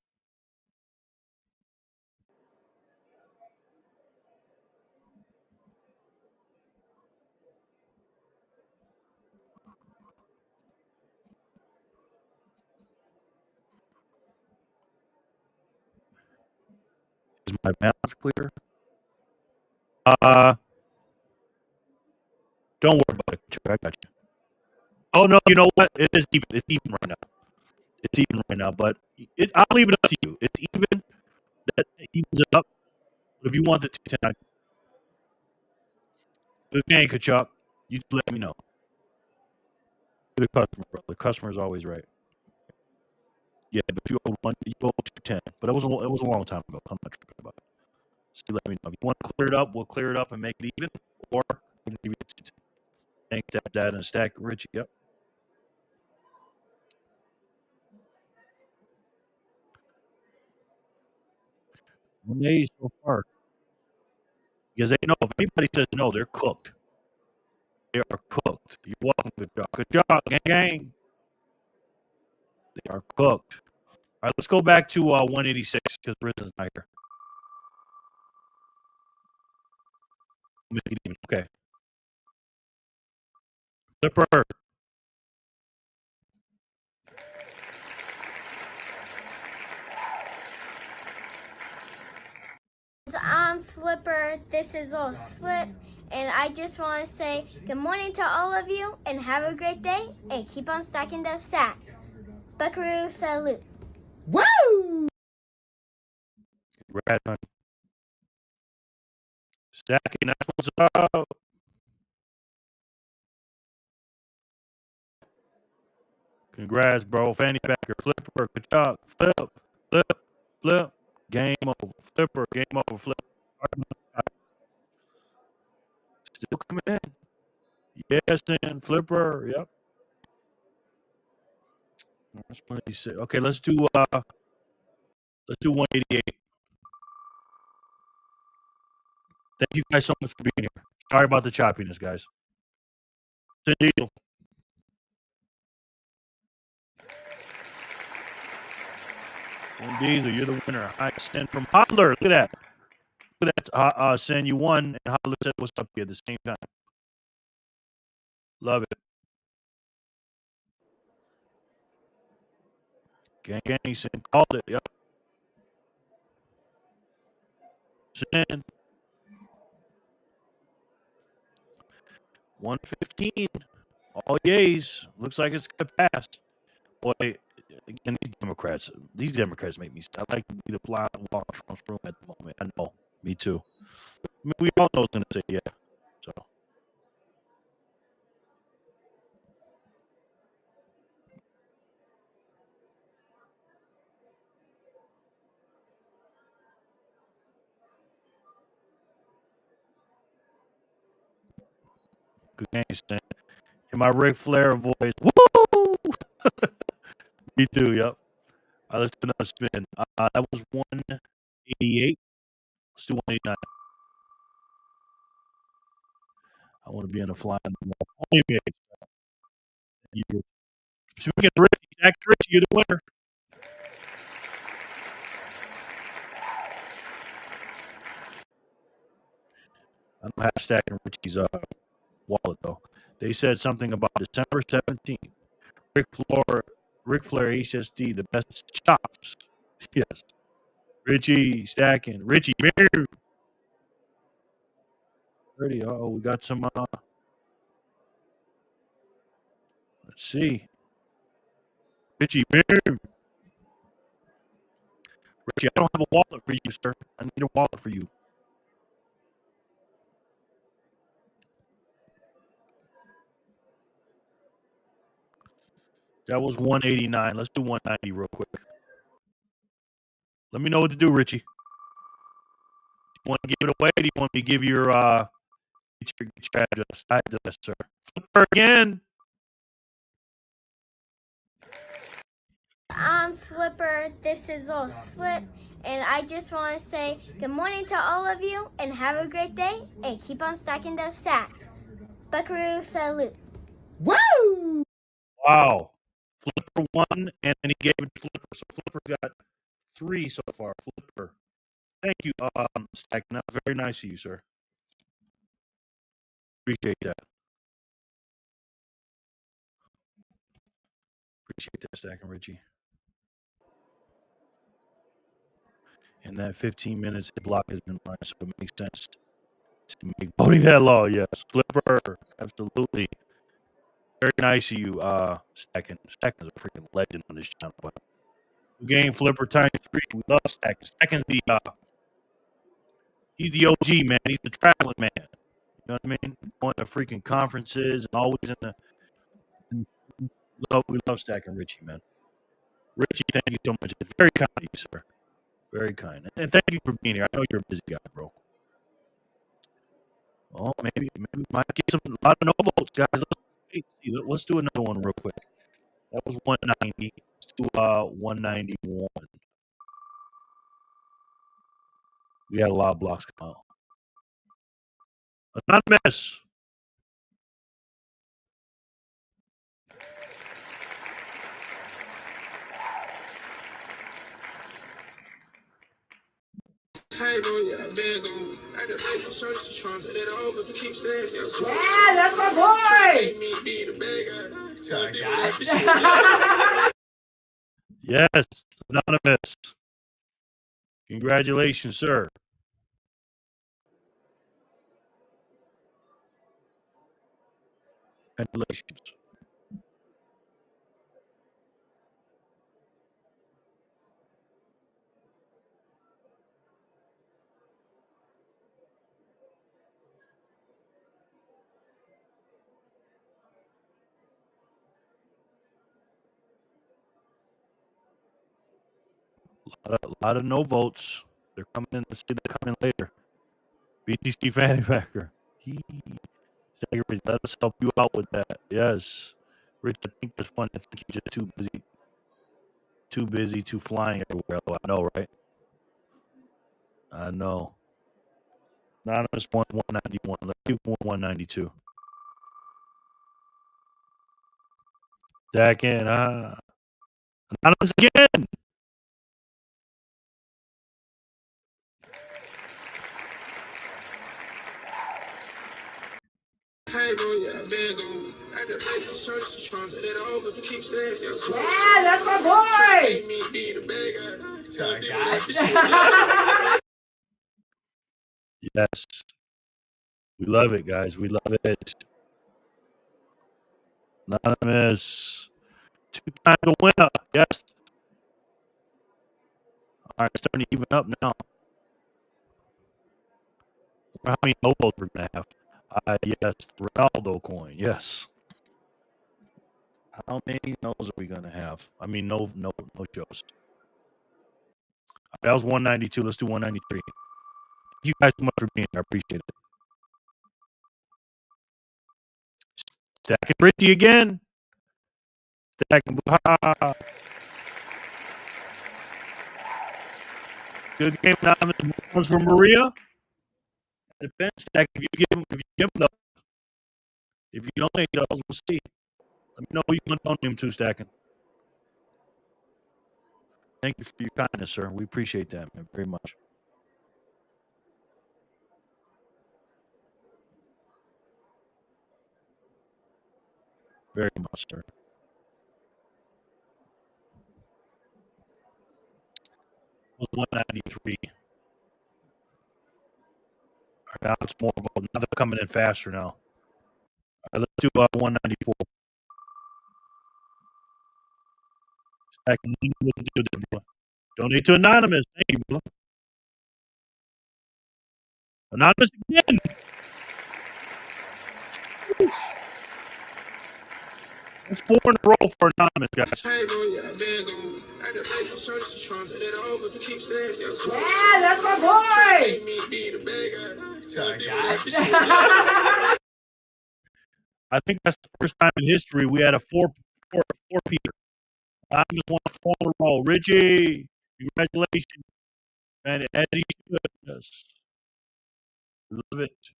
Is my balance clear? Don't worry about it. I got you. Oh no, you know what? It is even. It's even right now. It's even right now, but I'll leave it up to you. It's even. That evens it up. But if you want the 210, good game, Kachuk. You just let me know. The customer, bro. The customer is always right. Yeah, but you owe 210. But it was a long time ago. I'm not tripping about it. So you let me know. If you want to clear it up, we'll clear it up and make it even. Or we'll give you 210. Thanks, that and stack Richie. Yep. One day so far. Because they know if anybody says no, they're cooked. They are cooked. You're welcome. Good job. Good job, gang, gang. They are cooked. All right, let's go back to 186 because Rizen's not here. Make it even. Okay. Flipper. I'm Flipper. This is Little Slip. And I just want to say good morning to all of you and have a great day and keep on stacking those sats. Buckaroo salute. Woo! Congrats, honey. Stacking, that's what's up. Congrats, bro. Fanny Backer, Flipper, good job. Flip. Game over. Flipper, game over. Flip. Still coming in. Yes, and Flipper. Yep. That's 186. Okay, let's do 188. Thank you guys so much for being here. Sorry about the choppiness, guys. Deal. Diesel, you're the winner. I send from Hodler. Look at that. Look at that. Send you one, and Hodler said what's up here at the same time. Love it. Gang, send. Called it. Yep. Send. 115. All yays. Looks like it's going to pass. Boy, again, these Democrats make me. I like to be the fly on Trump's room at the moment. I know. Me too. I mean, we all know it's going to say yeah. So. Good game, Stan. In my Ric Flair voice. Woo! Me too, yep. All right, let's do another spin. That was 188. Let's do 189. I want to be in a flying only me. Speaking of Richie, Zach Richie, you're the winner. I don't have Stacking Richie's wallet though. They said something about December 17th. Ric Flair HSD, the best chops. Yes. Richie Stacking. Richie. Ready. Oh, we got some. Let's see. Richie. Richie, I don't have a wallet for you, sir. I need a wallet for you. That was 189. Let's do 190 real quick. Let me know what to do, Richie. Do you want to give it away? Or do you want me to give your address? Address, sir. Flipper again. I'm Flipper. This is Little Slip. And I just want to say good morning to all of you and have a great day and keep on stacking those sats. Buckaroo salute. Woo! Wow. Flipper won, and then he gave it to Flipper. So Flipper got 3 so far. Flipper. Thank you, Stacking. That's very nice of you, sir. Appreciate that. Appreciate that, Stacking Richie. And that 15 minutes the block has been run, so it makes sense to make voting that law. Yes, Flipper, absolutely. Very nice of you, Stacking. Stacking's a freaking legend on this channel. But game Flipper times 3. We love Stacking. Stacking's he's the OG, man. He's the traveling man. You know what I mean? Going to freaking conferences and always in the. We love Stacking Richie, man. Richie, thank you so much. It's very kind of you, sir. Very kind. And thank you for being here. I know you're a busy guy, bro. Oh, maybe we might get a lot of no votes, guys. Let's do another one real quick. That was 190. Let's do 191. We had a lot of blocks come out. Anonymous. Yeah, that's my boy. Yes, Anonymous. Congratulations, sir. Congratulations. A lot of no votes. They're coming in. Let's see, they're coming later. BTC Fanny Packer. Let us help you out with that. Yes. Rich, I think that's fun. I think you're just too busy, too flying everywhere. I know, right? I know. Anonymous 191. Let's do 192. Back in. Anonymous again. Yeah, that's my boy. Yes. We love it, guys. We love it. Anonymous. 2-time the winner. Yes. All right, starting to even up now. How many no votes we're going to have? Yes, Ronaldo coin. Yes. How many no's are we going to have? I mean, no shows. That was 192. Let's do 193. Thank you guys so much for being here. I appreciate it. Stacking Richie again. Stacking. Good game. One's from Maria. Depends. Stack. If you give them the. If you donate those, we'll see. Let me know who you want to donate them to, Stacking. Thank you for your kindness, sir. We appreciate that, man, very much. sir. It was 193. Now it's more votes. Now they're coming in faster now. All right, let's do 194. Donate to Anonymous. Thank you, bro. Anonymous again. It's 4 in a row for Anonymous, guys. Yeah, that's my boy. Sorry, guys. I think that's the first time in history we had a four Peter. Anonymous won 4 in a row. Richie, congratulations. Man, as he should. Yes. Love it.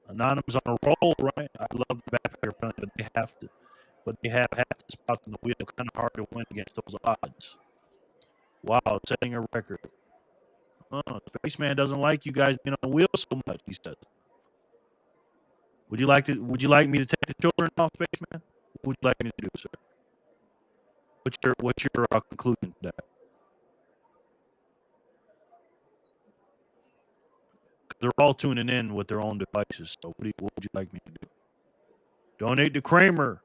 Anonymous on a roll, right? I love the backpacker penalty, but they have to. But they have half the spots in the wheel. Kind of hard to win against those odds. Wow, setting a record. Oh, Spaceman doesn't like you guys being on the wheel so much, he said. Would you like me to take the children off, Spaceman? What would you like me to do, sir? What's your conclusion to that? They're all tuning in with their own devices. So what would you like me to do? Donate to Kramer.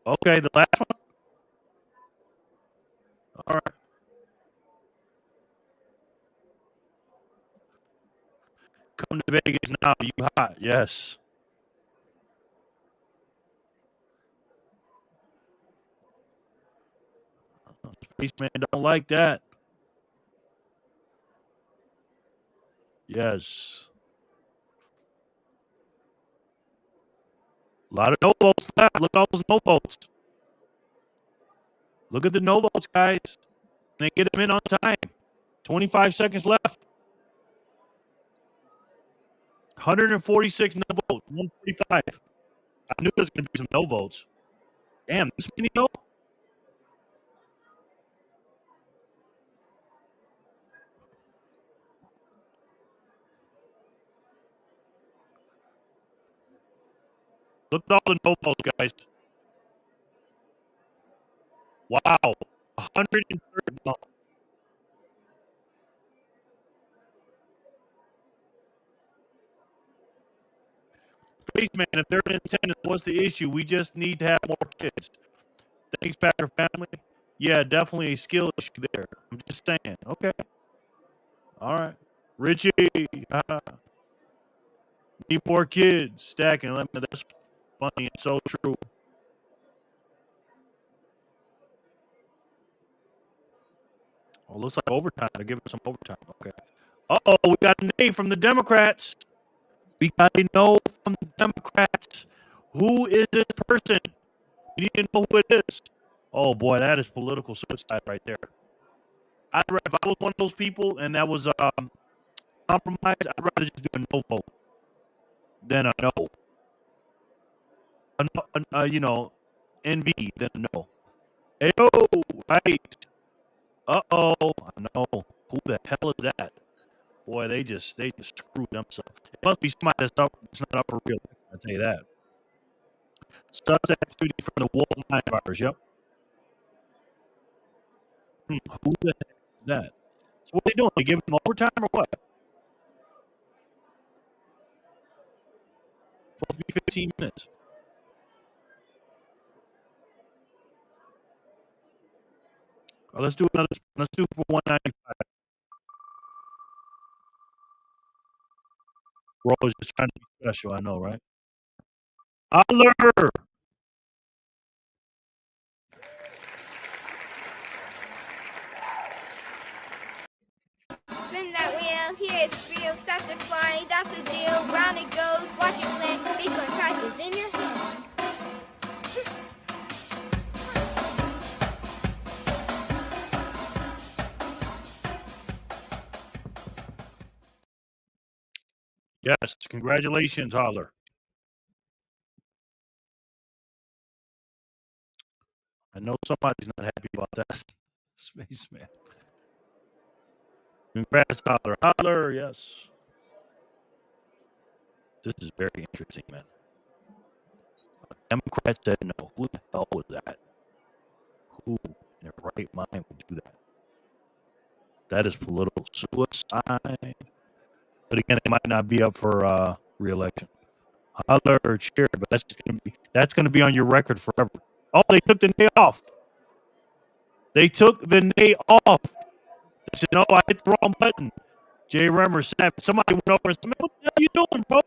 Okay, the last one. All right. Come to Vegas now. You hot? Yes. Spaceman don't like that. Yes. A lot of no votes left. Look at all those no votes. Look at the no votes, guys. They get them in on time. 25 seconds left. 146 no votes. 145. I knew there was going to be some no votes. Damn, this many no. Look at all the no votes, guys. Wow. 130 no. Spaceman, if they're in attendance, what's the issue? We just need to have more kids. Thanks, Packer family. Yeah, definitely a skill issue there. I'm just saying. Okay. All right. Richie, need more kids. Stacking. That's funny and so true. Oh, looks like overtime. They're giving some overtime. Okay. Uh-oh, we got a nay from the Democrats. We got a no from the Democrats. Who is this person? You need to know who it is. Oh, boy, that is political suicide right there. If I was one of those people and that was compromised, I'd rather just do a no vote than a no. NV than a no. Ayo, right. Uh-oh. No. Who the hell is that? Boy, they just screwed themselves. It must be somebody that's not up for real. I'll tell you that. Stuff activity from the Wolf 9 virus, yep. Who the heck is that? So what are they doing? They giving them overtime or what? Supposed to be 15 minutes. Let's do for 195. We're always just trying to be special, I know, right? Holler! Spin that wheel, here it's real, such a flying, that's the deal. Round it goes, watch it land, Bitcoin prices in your hand. Yes, congratulations, Holler. I know somebody's not happy about that. Spaceman. Congrats, Holler. Holler, yes. This is very interesting, man. Democrats said no. Who the hell was that? Who in their right mind would do that? That is political suicide. But again, it might not be up for re-election. Holler or cheer, but that's gonna be on your record forever. Oh, they took the day off. They took the day off. They said, no, I hit the wrong button. Jay Remmer said, somebody went over and said, what the hell are you doing, bro?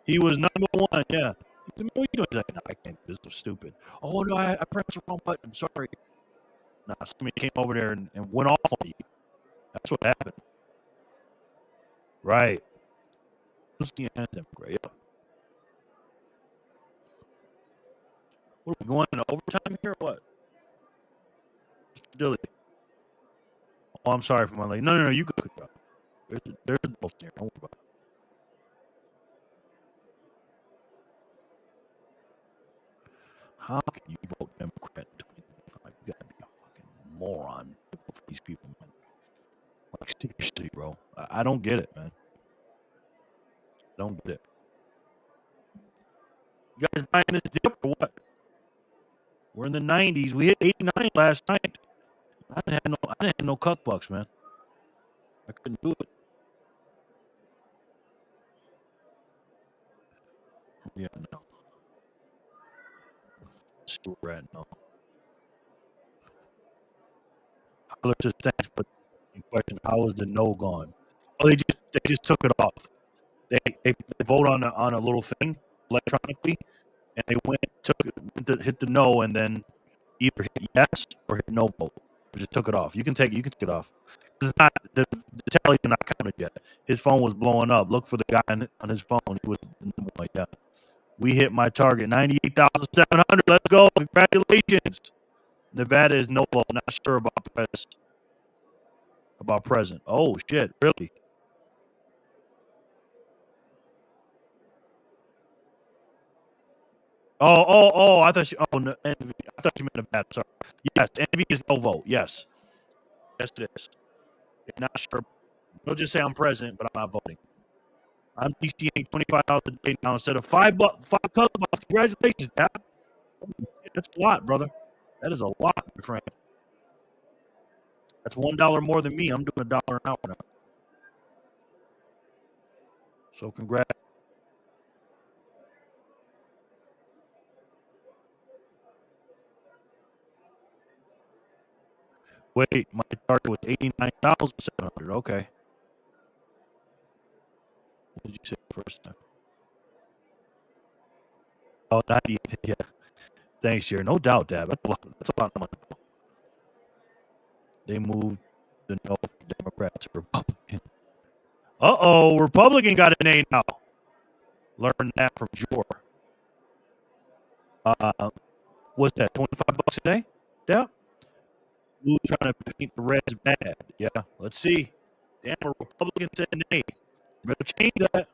He was number one, yeah. He said, what are you doing? He's like, no, I can't. This was stupid. Oh, no, I pressed the wrong button. Sorry. Nah, somebody came over there and went off on you. That's what happened. Right. Let's see. Great. Yep. What are we going into overtime here or what? Dilly. Oh, I'm sorry for my lady. No, you good, bro. There's both there. Don't worry about it. How can you vote Democrat in 2025? You gotta be a fucking moron for these people, man. Like, seriously, bro. I don't get it, man. Don't get it. You guys buying this dip or what? We're in the 90s. We hit 89 last night. I didn't have no cuck bucks, man. I couldn't do it. Yeah, no. See where we're at now. Holler says thanks, but in question, how is the no gone? Oh, they just took it off. They vote on a little thing electronically, and they hit the no, and then either hit yes or hit no vote. They just took it off. You can take it off. It's not the tally is not counted yet. His phone was blowing up. Look for the guy on his phone. He was like that. We hit my target, 98,700. Let's go. Congratulations. Nevada is no vote. Not sure about president. Oh, shit. Really? Oh, I thought no, Envy. I thought you meant Nevada. Sorry. Yes, Envy is no vote. Yes. Yes, it is. Not sure. Don't just say I'm president, but I'm not voting. I'm DCing $25 a day now instead of $5 color bucks. Congratulations, Dad. That's a lot, brother. That is a lot, my friend. That's $1 more than me. I'm doing $1 an hour now. So congrats. Wait, my target was 89,700. Okay. What did you say first time? Oh, 98. Yeah. Thanks, Jerry. No doubt, Dad. That's a lot of money. They moved the no Democrats to Republican. Uh-oh, Republican got an A now. Learned that from Jor. What's that, 25 bucks a day? Yeah. Who's trying to paint the Reds bad? Yeah, let's see. Damn, a Republican said nay. Better change that.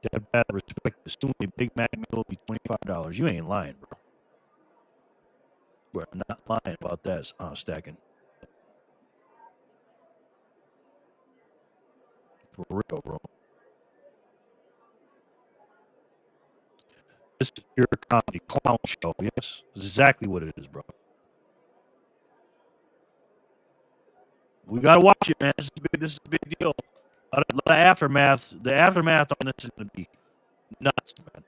That bad respect. Assuming a Big Mac meal will be $25. You ain't lying, bro. We're not lying about that stacking. For real, bro. This is your comedy clown show. Yes, this is exactly what it is, bro. We gotta watch it, man. This is a big deal. A lot of aftermath. The aftermath on this is gonna be nuts, man.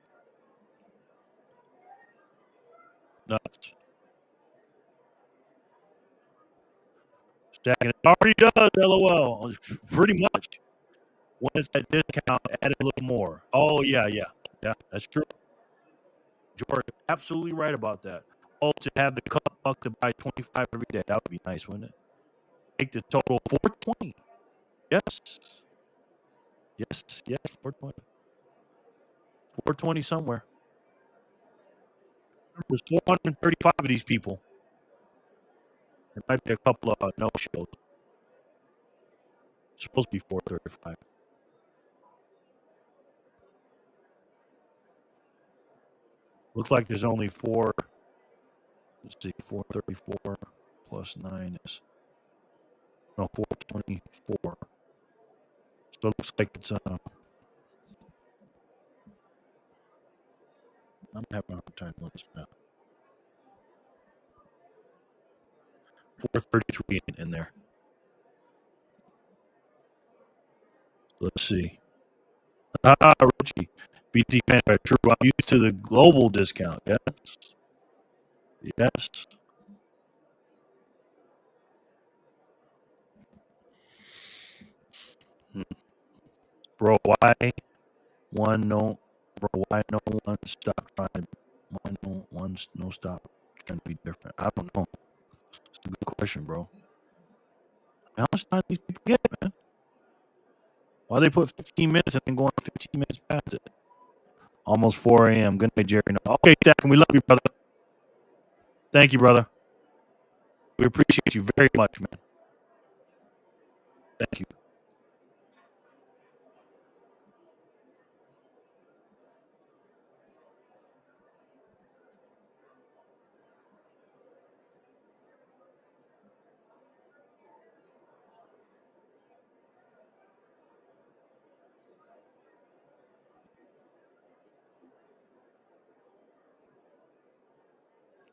Nuts. Stacking it already does, LOL. Pretty much. When it's that discount, add a little more. Oh, yeah, that's true. George, absolutely right about that. Oh, to have the cup buck to buy 25 every day, that would be nice, wouldn't it? Make the total 420. Yes, 420. 420 somewhere. There's 435 of these people. There might be a couple of no-shows. It's supposed to be 435. Looks like there's only 4. Let's see, 434 plus 9 is No, 424. So it looks like it's I'm having a hard time with this now. 433 in there. Let's see. Richie. BT Panther. True. I'm used to the global discount. Yes. Yes. Bro, why no one stop trying no stop trying to be different? I don't know. It's a good question, bro. How much time these people get, man? Why they put 15 minutes and then go on 15 minutes past it? Almost 4 a.m. Good night, Jerry. No. Okay, Jack, we love you, brother. Thank you, brother. We appreciate you very much, man. Thank you.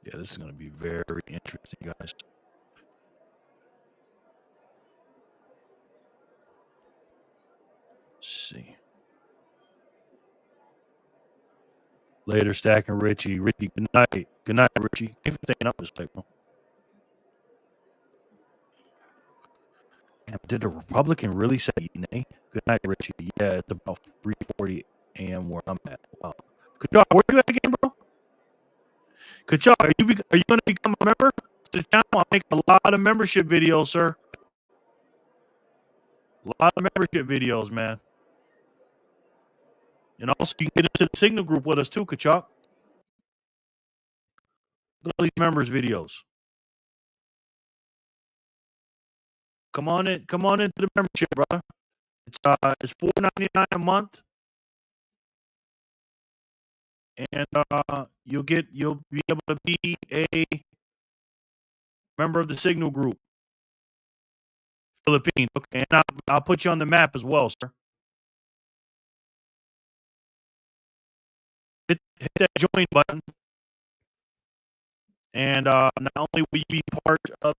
Yeah, this is going to be very interesting, guys. Let's see. Later, Stack and Richie. Richie, good night. Good night, Richie. Thanks for staying up this late, bro. Damn, did a Republican really say nay? Good night, Richie. Yeah, it's about 3:40 a.m. where I'm at. Wow. Kachuk, where you at again, bro? Kachuk, are you going to become a member to the channel? I make a lot of membership videos, sir. A lot of membership videos, man. And also, you can get into the Signal group with us too, Kachuk. Look at all these members' videos. Come on into the membership, brother. It's $4.99 a month, and you'll be able to be a member of the Signal group. Philippines, okay, and I'll put you on the map as well, sir. Hit that join button, and not only will you be part of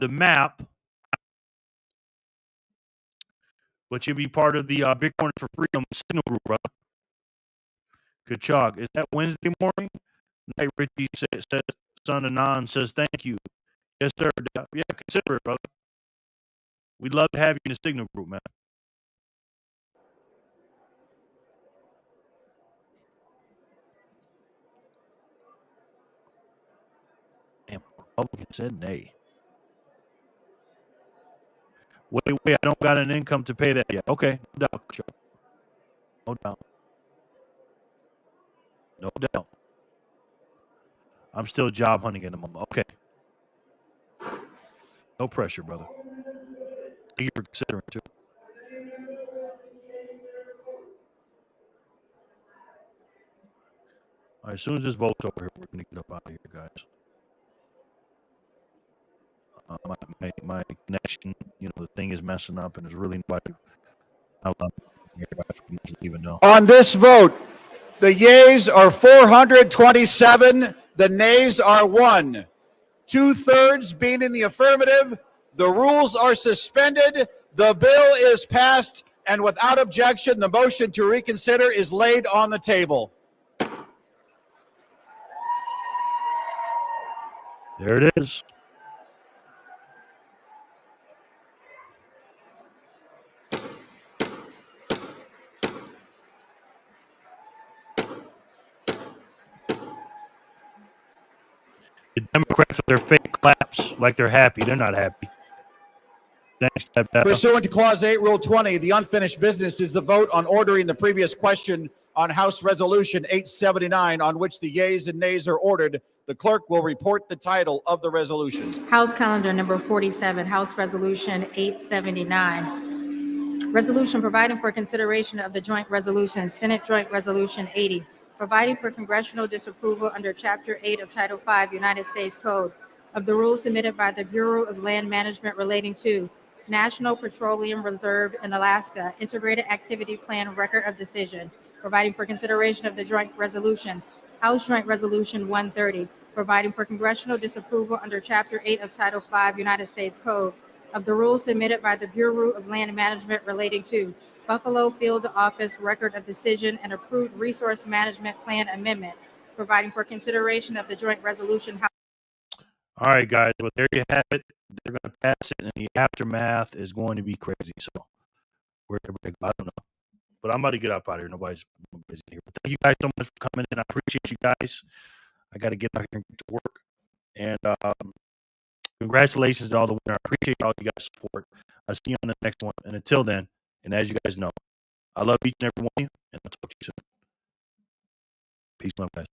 the map, but you'll be part of the Bitcoin for Freedom Signal group, brother. Good job. Is that Wednesday morning? Night Richie says, son Anon says, thank you. Yes, sir. Yeah, consider it, brother. We'd love to have you in the Signal group, man. Damn, Republican said nay. Wait, I don't got an income to pay that yet. Okay, no doubt. Sure. No doubt. No doubt. I'm still job hunting at the moment. Okay. No pressure, brother. Thank you for considering, too. All right, as soon as this vote's over here, we're going to get up out of here, guys. My connection, the thing is messing up, and there's really nobody out here doesn't even know. On this vote, the yeas are 427, the nays are 1. 2/3 being in the affirmative, the rules are suspended, the bill is passed, and without objection, the motion to reconsider is laid on the table. There it is. The Democrats with their fake claps like they're happy. They're not happy. Thanks, Pursuant to Clause 8, Rule 20, the unfinished business is the vote on ordering the previous question on House Resolution 879, on which the yeas and nays are ordered. The clerk will report the title of the resolution. House Calendar Number 47, House Resolution 879. Resolution providing for consideration of the joint resolution, Senate Joint Resolution 80, providing for congressional disapproval under Chapter 8 of Title 5 United States Code of the rules submitted by the Bureau of Land Management relating to National Petroleum Reserve in Alaska Integrated Activity Plan Record of Decision, providing for consideration of the joint resolution, House Joint Resolution 130, providing for congressional disapproval under Chapter 8 of Title 5 United States Code of the rules submitted by the Bureau of Land Management relating to Buffalo Field Office Record of Decision and approved Resource Management Plan Amendment, providing for consideration of the joint resolution. All right, guys. Well, there you have it. They're going to pass it, and the aftermath is going to be crazy. So, I don't know. But I'm about to get up out of here. Nobody's busy here. But thank you guys so much for coming in. I appreciate you guys. I got to get out here and get to work. And congratulations to all the winners. I appreciate all you guys' support. I'll see you on the next one. And until then, and as you guys know, I love each and every one of you, and I'll talk to you soon. Peace, my guys.